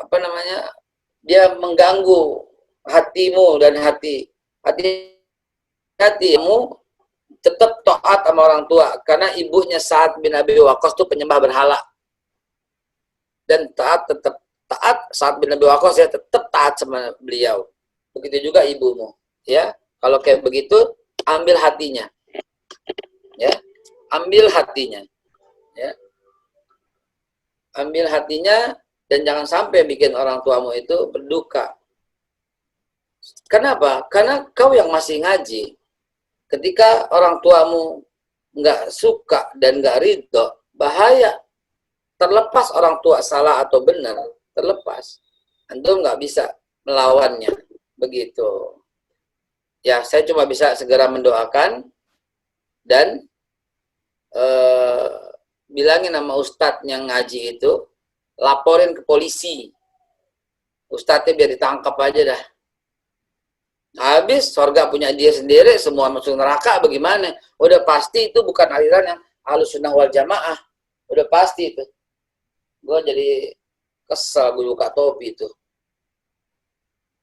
apa namanya? Dia mengganggu hatimu dan hatimu tetap taat sama orang tua, karena ibunya Sa'ad bin Abi Waqqas itu penyembah berhala. Dan tetap taat Sa'ad bin Abi Waqqas ya tetap taat sama beliau. Begitu juga ibumu, ya. Kalau kayak begitu, ambil hatinya. Ya, ambil hatinya, ya, ambil hatinya dan jangan sampai bikin orang tuamu itu berduka. Kenapa? Karena kau yang masih ngaji, ketika orang tuamu nggak suka dan nggak ridho, bahaya. Terlepas orang tua salah atau benar, terlepas, antum nggak bisa melawannya, begitu. Ya, saya cuma bisa segera mendoakan dan bilangin sama ustadz yang ngaji itu, laporin ke polisi. Ustadznya biar ditangkap aja dah. Habis habis, surga punya dia sendiri, semua masuk neraka, bagaimana? Udah pasti itu bukan aliran yang Ahlussunnah wal Jamaah. Udah pasti itu. Gue jadi kesel, gue buka topi itu.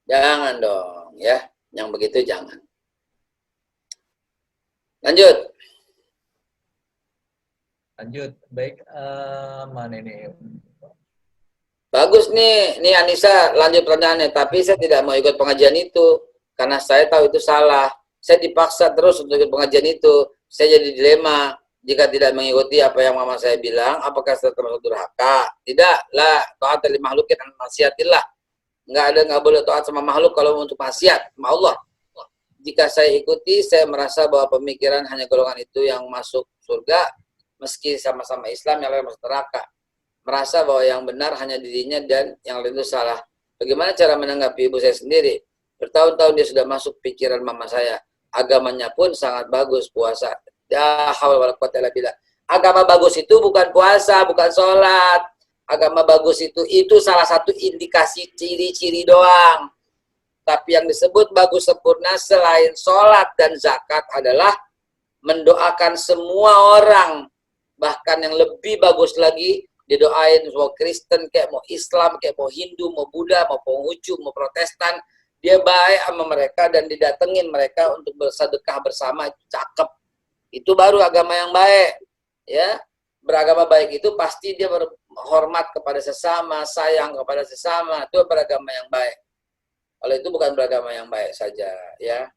Jangan dong, ya. Yang begitu jangan. Lanjut. Lanjut. Baik, mana ini? Bagus nih Anissa, lanjut pertanyaannya. Tapi saya tidak mau ikut pengajian itu. Karena saya tahu itu salah. Saya dipaksa terus untuk ikut pengajian itu. Saya jadi dilema. Jika tidak mengikuti apa yang mama saya bilang, apakah saya termasuk durhaka? Tidak lah, taat dari makhluk dan maksiatillah. Nggak boleh taat sama makhluk kalau untuk maksiat sama Allah. Jika saya ikuti, saya merasa bahwa pemikiran hanya golongan itu yang masuk surga, meski sama-sama Islam yang lain masuk neraka. Merasa bahwa yang benar hanya dirinya dan yang lain itu salah. Bagaimana cara menanggapi ibu saya sendiri? Bertahun-tahun dia sudah masuk pikiran mama saya. Agamanya pun sangat bagus, puasa. Ya haul wala quwwata illa billah. Agama bagus itu bukan puasa, bukan sholat. Agama bagus itu salah satu indikasi ciri-ciri doang. Tapi yang disebut bagus sempurna selain sholat dan zakat adalah mendoakan semua orang. Bahkan yang lebih bagus lagi, didoain mau Kristen, kayak mau Islam, kayak mau Hindu, mau Buddha, mau Konghucu, mau Protestan. Dia baik sama mereka dan didatengin mereka untuk bersedekah bersama, itu cakep. Itu baru agama yang baik. Ya, beragama baik itu pasti dia berhormat kepada sesama, sayang kepada sesama. Itu beragama yang baik. Kalau itu bukan beragama yang baik saja, ya.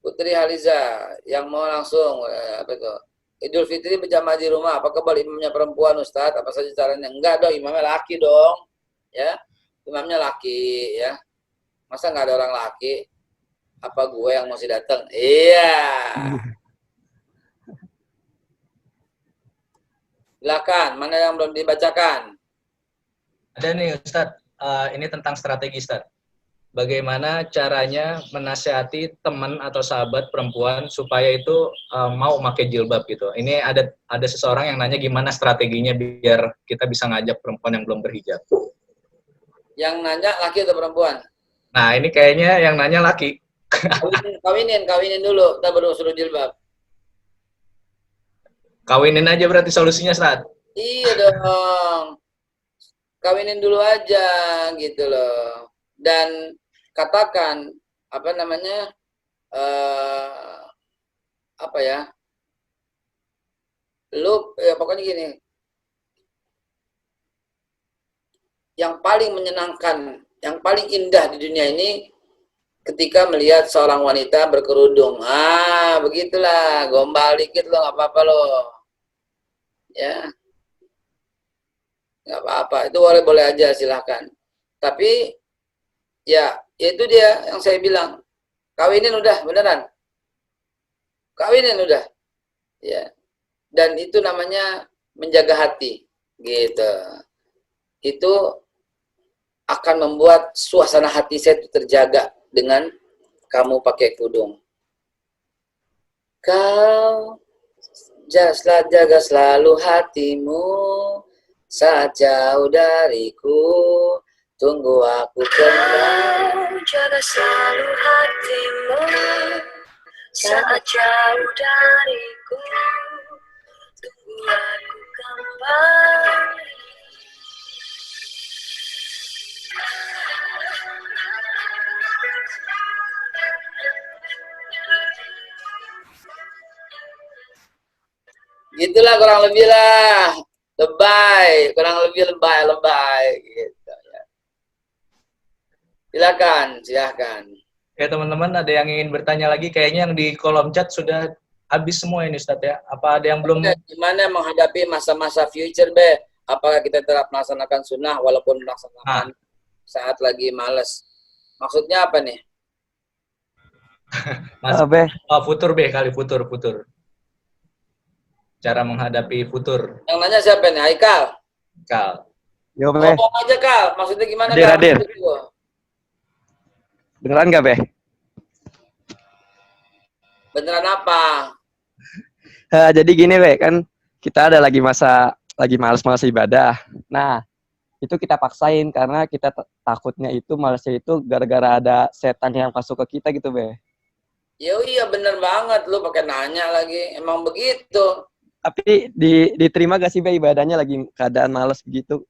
Putri Haliza yang mau langsung apa itu? Idul Fitri berjamaah di rumah. Apakah boleh imamnya perempuan, Ustadz? Apa saja caranya? Enggak dong, imamnya laki dong, ya. Imamnya laki, ya. Masa nggak ada orang laki? Apa gue yang masih datang? Iya. Silakan, mana yang belum dibacakan? Ada nih Ustadz, ini tentang strategi Ustadz. Bagaimana caranya menasihati teman atau sahabat perempuan supaya itu mau pakai jilbab gitu. Ini ada seseorang yang nanya gimana strateginya biar kita bisa ngajak perempuan yang belum berhijab. Yang nanya laki atau perempuan? Nah, ini kayaknya yang nanya laki. Kawinin dulu, kita baru suruh jilbab. Kawinin aja berarti solusinya, Ustaz. Iya dong. Kawinin dulu aja gitu loh. Dan katakan apa namanya? Apa ya? Lu ya pokoknya gini. Yang paling menyenangkan, yang paling indah di dunia ini ketika melihat seorang wanita berkerudung. Begitulah, gombal dikit lo, nggak apa-apa lo. Ya, nggak apa-apa, itu boleh aja, silahkan. Tapi ya itu dia yang saya bilang, kawinin udah, beneran, kawinin udah, ya. Dan itu namanya menjaga hati, gitu. Itu akan membuat suasana hati saya itu terjaga dengan kamu pakai kerudung. Kau jaga selalu hatimu saat jauh dariku, tunggu aku kembali. Jaga selalu hatimu saat jauh dariku, tunggu aku kembali. Gitulah kurang lebih lah, lebay, kurang lebih lebay gitu ya. Silakan. Ya teman-teman, ada yang ingin bertanya lagi? Kayaknya yang di kolom chat sudah habis semua ini Ustaz ya. Apa ada yang belum? Gimana menghadapi masa-masa future be? Apakah kita tetap melaksanakan sunnah walaupun melaksanakan saat lagi males? Maksudnya apa nih? Futur be kali, futur. Cara menghadapi futur. Yang nanya siapa nih? Haikal? Kal. Yo, Be. Ngomong aja, Kal. Maksudnya gimana, Kal? Hadir. Beneran nggak, Be? Beneran apa? Jadi gini, Be, kan kita ada lagi males-males ibadah. Nah, itu kita paksain karena kita takutnya itu malesnya itu gara-gara ada setan yang masuk ke kita gitu, Be. Ya iya bener banget, lu pakai nanya lagi. Emang begitu. Tapi diterima gak sih, Be, ibadahnya lagi keadaan males begitu?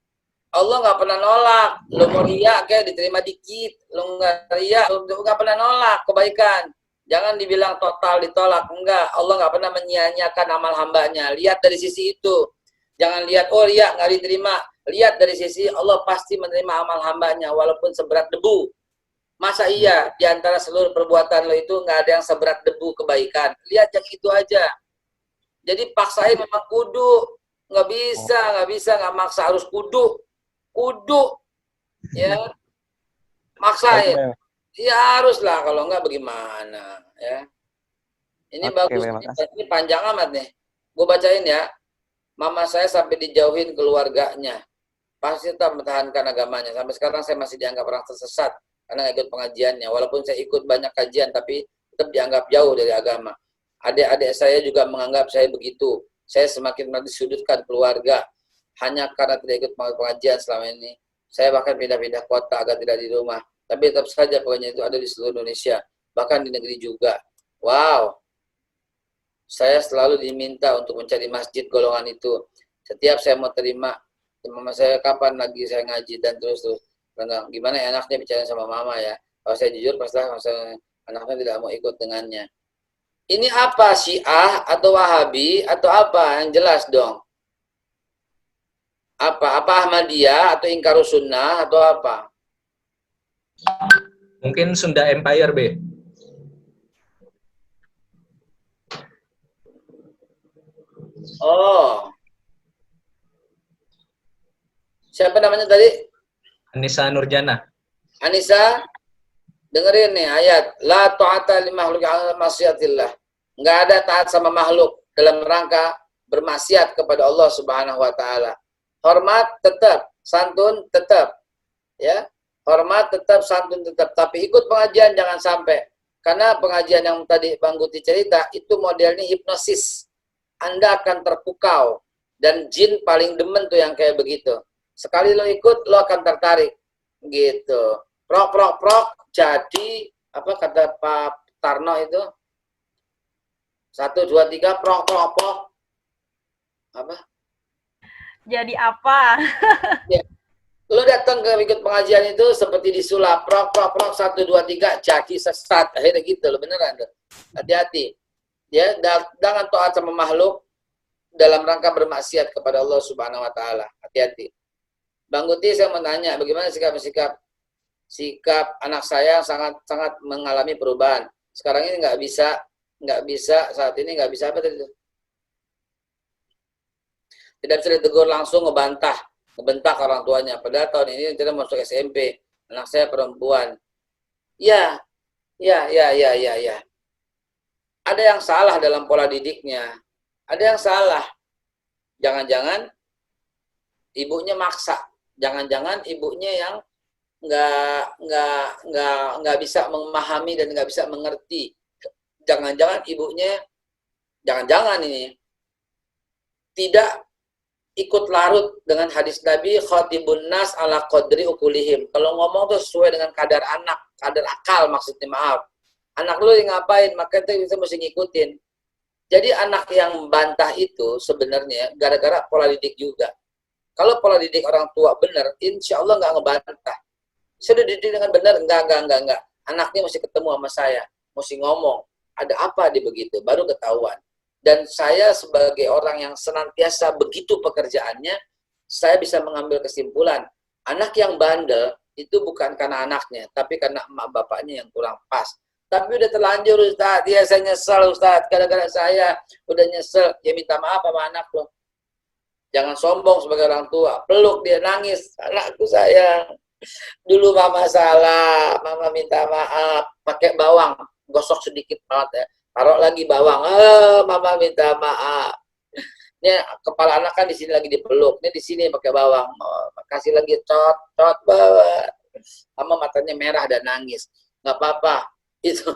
Allah nggak pernah nolak. Lu mau riak kayak diterima dikit. Lu nggak riak, lu nggak pernah nolak kebaikan. Jangan dibilang total ditolak. Enggak. Allah nggak pernah menyia-nyiakan amal hambanya. Lihat dari sisi itu. Jangan lihat, oh riak nggak diterima. Lihat dari sisi Allah pasti menerima amal hambanya walaupun seberat debu. Masa iya di antara seluruh perbuatan lo itu nggak ada yang seberat debu kebaikan? Lihat yang itu aja. Jadi paksain memang kudu. Nggak bisa, nggak maksa harus kudu. Ya, maksain. Ya harus lah, kalau enggak bagaimana ya. Ini bagus, ini panjang amat nih. Gue bacain ya. Mama saya sampai dijauhin keluarganya. Pasti tetap mempertahankan agamanya. Sampai sekarang saya masih dianggap orang tersesat karena nggak ikut pengajiannya. Walaupun saya ikut banyak kajian, tapi tetap dianggap jauh dari agama. Adik-adik saya juga menganggap saya begitu. Saya semakin disudutkan keluarga hanya karena tidak ikut pengajian selama ini. Saya bahkan pindah-pindah kota agar tidak di rumah. Tapi tetap saja pengajian itu ada di seluruh Indonesia. Bahkan di negeri juga. Wow. Saya selalu diminta untuk mencari masjid golongan itu. Setiap saya mau terima, mama saya kapan lagi saya ngaji dan terus-terus. Gimana enaknya bicara sama mama ya. Kalau saya jujur, pastilah anaknya tidak mau ikut dengannya. Ini apa? Syiah atau Wahabi atau apa? Yang jelas dong. Apa Ahmadiyah atau Ingkarus Sunnah atau apa? Mungkin Sunda Empire, B. Oh. Siapa namanya tadi? Anissa Nurjana. Anissa, dengerin nih ayat. La ta'ata li makhluqin 'ala ma'siyatillah. Enggak ada taat sama makhluk dalam rangka bermaksiat kepada Allah Subhanahu wa taala. Hormat tetap, santun tetap. Ya. Hormat tetap, santun tetap, tapi ikut pengajian jangan sampai. Karena pengajian yang tadi Bang Guti cerita itu modelnya hipnosis. Anda akan terpukau dan jin paling demen tuh yang kayak begitu. Sekali lo ikut, lo akan tertarik gitu. Prok jadi apa kata Pak Tarno itu? 1 2 3 prok. Apa? Jadi apa? Ya. Lo datang ke ikut pengajian itu seperti disulap prok 1 2 3 jadi sesat akhirnya gitu lo, beneran tuh. Hati-hati. Ya, jangan taat sama makhluk dalam rangka bermaksiat kepada Allah Subhanahu wa taala. Hati-hati. Bang Guti, saya mau tanya, bagaimana sikap anak saya sangat mengalami perubahan. Sekarang ini nggak bisa saat ini nggak bisa apa tadi? Tidak bisa ditegur langsung, ngebentak orang tuanya. Padahal tahun ini kita masuk SMP, anak saya perempuan. Ya. Ada yang salah dalam pola didiknya. Ada yang salah. Jangan-jangan ibunya maksa. Jangan-jangan ibunya yang nggak bisa memahami dan nggak bisa mengerti. Jangan-jangan ibunya, jangan-jangan ini tidak ikut larut dengan hadis Nabi khatibun nas ala qadri ukulihim. Kalau ngomong tuh sesuai dengan kadar anak, kadar akal maksudnya, maaf. Anak lu yang ngapain, maka kita mesti ngikutin. Jadi anak yang membantah itu sebenarnya gara-gara pola didik juga. Kalau pola didik orang tua benar, insya Allah nggak ngebantah. Sudah didik dengan benar, enggak. Anaknya mesti ketemu sama saya, mesti ngomong. Ada apa di begitu, baru ketahuan. Dan saya sebagai orang yang senantiasa begitu pekerjaannya, saya bisa mengambil kesimpulan. Anak yang bandel itu bukan karena anaknya, tapi karena emak bapaknya yang kurang pas. Tapi udah terlanjur Ustaz, ya saya nyesel Ustaz, gara-gara saya udah nyesel, ya minta maaf sama anak lo. Jangan sombong sebagai orang tua, peluk dia, nangis, anakku sayang. Dulu mama salah, mama minta maaf, pakai bawang, gosok sedikit banget ya, taruh lagi bawang, mama minta maaf. Ini kepala anak kan di sini lagi dipeluk, ini di sini pakai bawang, kasih lagi cot bawa, mama matanya merah dan nangis, nggak apa-apa. Itu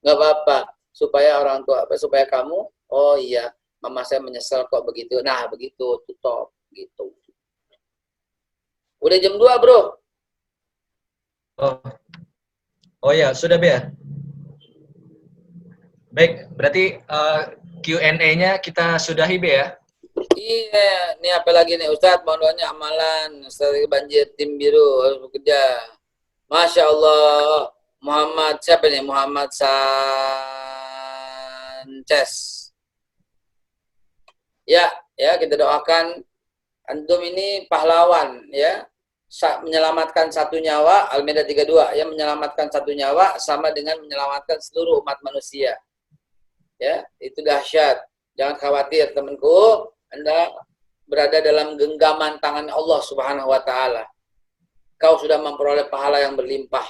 nggak apa-apa, supaya orang tua, supaya kamu, oh iya, mama saya menyesal kok begitu. Nah begitu, tutup gitu. Udah jam 2, Bro. Oh, oh ya, sudah Be ya. Baik, berarti Q&A-nya kita sudahi Be ya. Iya, ini apa lagi nih Ustadz? Mohon doanya amalan. Ustadz banjir tim biru harus bekerja. Masya Allah. Muhammad siapa nih? Muhammad Sanchez. Ya, ya kita doakan antum ini pahlawan ya. Menyelamatkan satu nyawa, Al-Maidah 32 ya, menyelamatkan satu nyawa sama dengan menyelamatkan seluruh umat manusia. Ya, itu dahsyat. Jangan khawatir temanku, Anda berada dalam genggaman tangan Allah Subhanahu wa taala. Kau sudah memperoleh pahala yang berlimpah.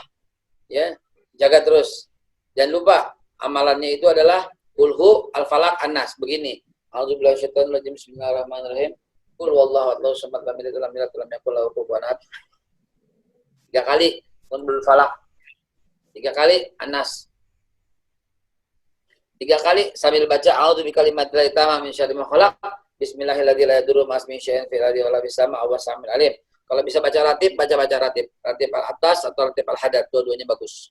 Ya, jaga terus. Jangan lupa amalannya itu adalah Qulhu Al-Falaq An-Nas. Begini. A'udzubillahi minasyaitonir rajim. Bismillahirrahmanirrahim. Qul huwallahu ahad, Allahu samad, lam yalid walam yulad walam yakul lahu kufuwan ahad. 3 kali Qul Falaq. 3 kali An-Nas. 3 kali sambil baca a'udzu bikalimatillahit tammah min syarri ma khalaq. Bismillahirrahmanirrahim. La yadurru ma'asmihi syai'un fil ardi wala fis sama' wa samil alim. Kalau bisa baca ratib, baca ratib. Ratib al-atas atau ratib al-hadad, dua-duanya bagus.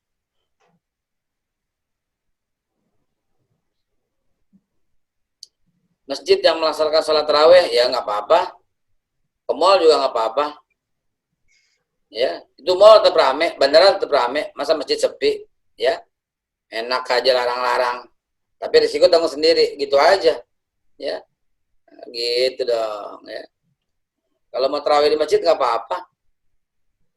Masjid yang melaksanakan sholat tarawih ya nggak apa-apa. Ke mall juga nggak apa-apa. Ya, itu mall tetap rame, bandara tetap rame, masa masjid sepi, ya. Enak aja larang-larang. Tapi risiko tanggung sendiri, gitu aja. Ya. Gitu dong, ya. Kalau mau tarawih di masjid nggak apa-apa.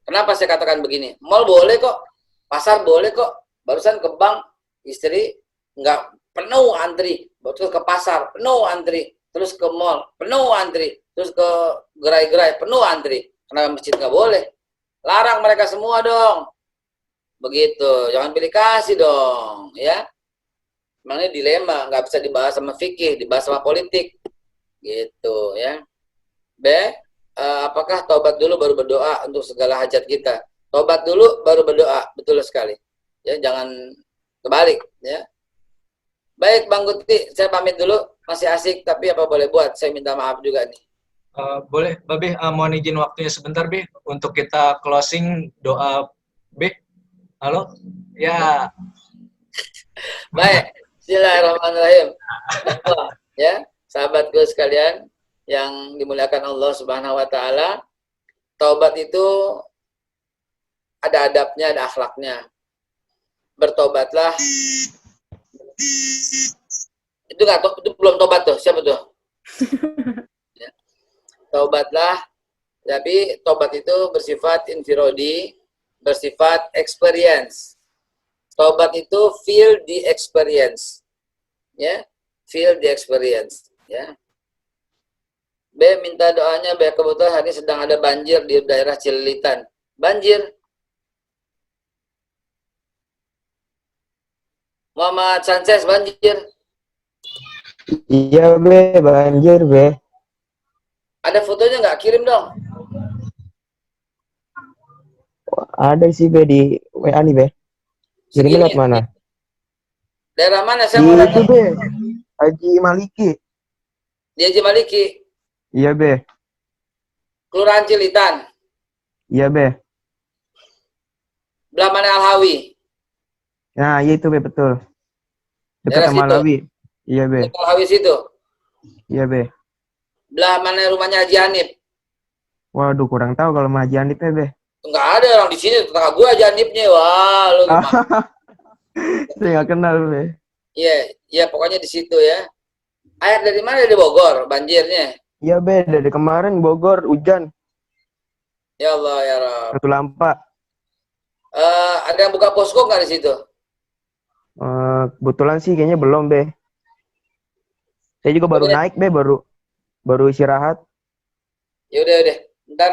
Kenapa saya katakan begini? Mall boleh kok, pasar boleh kok. Barusan ke bank, istri nggak penuh antri. Terus ke pasar, penuh antri. Terus ke mall, penuh antri. Terus ke gerai-gerai, penuh antri. Kenapa masjid nggak boleh? Larang mereka semua dong. Begitu, jangan pilih kasih dong, ya. Memangnya dilema, nggak bisa dibahas sama fikih, dibahas sama politik. Gitu, ya. B, apakah taubat dulu baru berdoa untuk segala hajat kita? Taubat dulu baru berdoa, betul sekali. Ya, jangan kebalik, ya. Baik, Bang Guti, saya pamit dulu. Masih asik, tapi apa boleh buat? Saya minta maaf juga nih. Boleh, Babe, mohon izin waktunya sebentar, Be, untuk kita closing doa, Be. Halo? Ya. Baik, bismillahirrahmanirrahim. Ya, sahabatku sekalian yang dimuliakan Allah Subhanahu wa taala, taubat itu ada adabnya, ada akhlaknya. Bertobatlah. Itu enggak, itu belum tobat tuh. Siapa tuh? Ya. Taubatlah, tapi tobat itu bersifat infirodi, bersifat experience. Taubat itu feel the experience. Ya, feel the experience, ya. B, minta doanya, B, kebetulan hari ini sedang ada banjir di daerah Cililitan. Banjir. Muhammad Sanchez banjir. Iya Be, banjir Be. Ada fotonya nggak? Kirim dong. Ada sih Be di WA nih Be. Kirimnya lewat mana? Daerah mana? Saya Di mau itu datang. Be, Haji Maliki. Di Haji Maliki. Iya Be. Kelurahan Cilitan. Iya Be. Belah mana Al-Hawi? Nah, iya itu Be, betul. Dekat Daerah sama situ. Alawi. Iya Be. Dekat Al-Hawi situ. Iya Be. Belah mana rumahnya Haji Hanif? Waduh, kurang tahu kalau sama Haji Anip ya Be. Enggak ada orang di sini, tetangga gue Haji Hanifnya. Wah, lu gimana? Saya nggak kenal Be. Iya, iya pokoknya di situ ya. Air dari mana? Dari Bogor banjirnya. Iya Be, dari kemarin Bogor hujan. Ya Allah ya Rabb. Satu lampa. Ada yang buka posko nggak di situ? Kebetulan sih kayaknya belum Be. Saya juga baru naik Be, baru istirahat. Ya udah. Ntar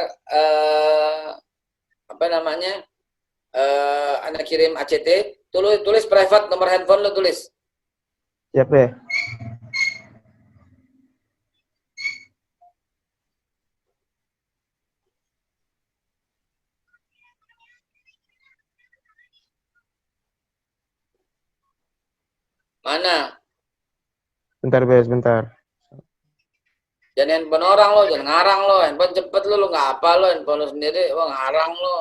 apa namanya? Anda kirim ACT, tulis private nomor handphone lo tulis. Siap Be. Mana? Bentar Be, sebentar. Jangan handphone orang lo, jangan ngarang lo. Handphone cepet lo nggak apa lo. Handphone lo sendiri, wah ngarang lo.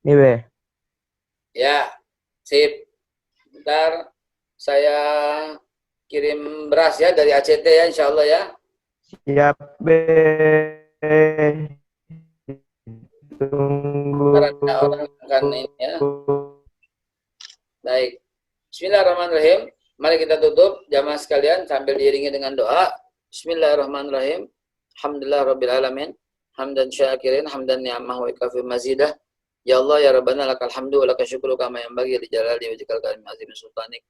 Nih, Be. Ya, sip. Bentar, saya kirim beras ya dari ACT ya, insya Allah ya. Siap, Be. Tunggu. Bentar ada orang akan ini ya. Baik. Bismillahirrahmanirrahim. Mari kita tutup jamaah sekalian sambil diiringi dengan doa. Bismillahirrahmanirrahim. Alhamdulillah rabbil alamin. Hamdan syakirin, hamdan ni'amah wa kafi mazidah. Ya Allah ya Rabbana lakal hamdu wa lakal syukru kama yanbaghi li jalali wajhikal karim azim sultanik.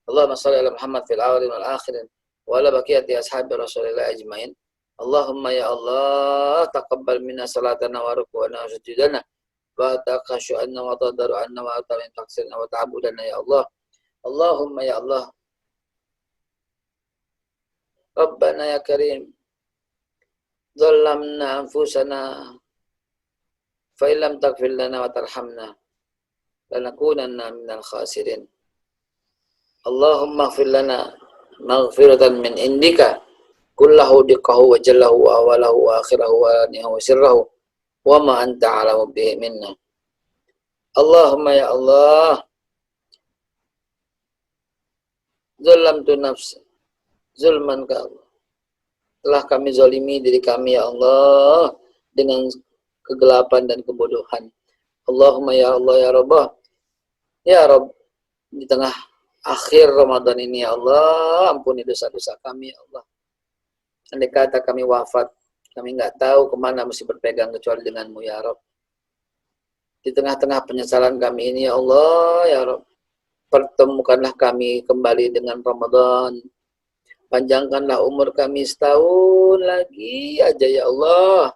Allahumma shalli ala Muhammad fil awwalin wal akhirin wa ala baqiyati ashabi Rasulillah ajmain. Allahumma ya Allah taqabbal minna salatana wa ruku'ana wa sujudana wa taqashu'anna wa tadarru'anna wa atamin taqsirna wa ta'budana ya Allah. Allahumma ya Allah Rabbana ya Karim Zalamna anfusana fa illam taghfir lana wa tarhamna lanakunanna minal khasirin. Allahumma ighfir lana maghfiratan min indika kullahu diqahu wa jallahu wa awalahu wa akhirahu wa alanihi wa sirrahu wa ma anta alamu bihi minna. Allahumma ya Allah zalamtu nafsi zulman ka Allah. Telah kami zalimi diri kami ya Allah dengan kegelapan dan kebodohan. Allahumma ya Allah ya Rabbah. Ya Rabb, di tengah akhir Ramadan ini ya Allah, ampuni dosa-dosa kami ya Allah. Andai kata kami wafat, kami nggak tahu kemana mesti berpegang kecuali denganmu ya Rabb. Di tengah-tengah penyesalan kami ini ya Allah ya Rabb, pertemukanlah kami kembali dengan Ramadan. Panjangkanlah umur kami setahun lagi aja ya Allah,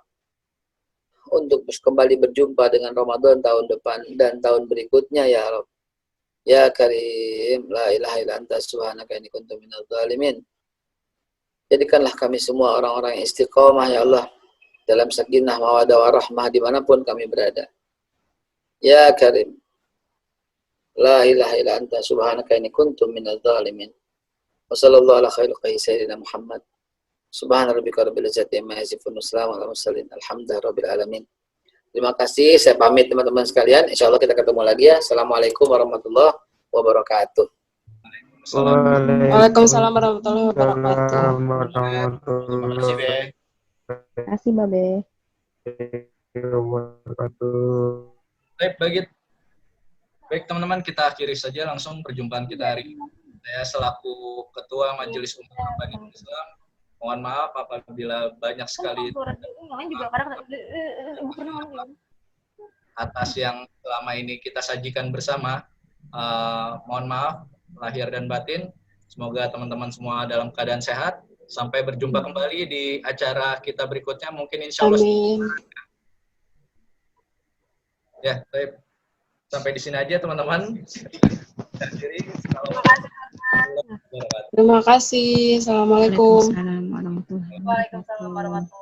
untuk kembali berjumpa dengan Ramadan tahun depan dan tahun berikutnya ya Rabb. Ya Karim, la ilaha illa anta subhanaka inni kuntu minadz zalimin. Jadikanlah kami semua orang-orang yang istiqomah ya Allah, dalam sakinah mawaddah warahmah dimanapun kami berada. Ya Karim, la ilaha illa anta subhanaka inni kuntu minadz zalimin. Wa sallallahu ala khairil khalqi sayyidina Muhammad. Subhana rabbika rabbil izzati amma yasifun, wassalamu ala mursalin, alhamdulillahi rabbil alamin. Terima kasih, saya pamit teman-teman sekalian. Insya Allah kita ketemu lagi ya. Assalamualaikum warahmatullahi wabarakatuh. Waalaikumsalam warahmatullahi wabarakatuh. Terima kasih, Be. Terima kasih, Babe. Baik teman-teman, kita akhiri saja langsung perjumpaan kita hari ini. Saya selaku Ketua Majelis Umum Bank Islam, mohon maaf apabila banyak sekali atas yang selama ini kita sajikan bersama. Mohon maaf lahir dan batin. Semoga teman-teman semua dalam keadaan sehat. Sampai berjumpa kembali di acara kita berikutnya, mungkin insya Allah. Amin. Ya, baik. Sampai di sini aja teman-teman. Terima kasih. Assalamualaikum. Waalaikumsalam warahmatullahi wabarakatuh. Waalaikumsalam warahmatullahi wabarakatuh.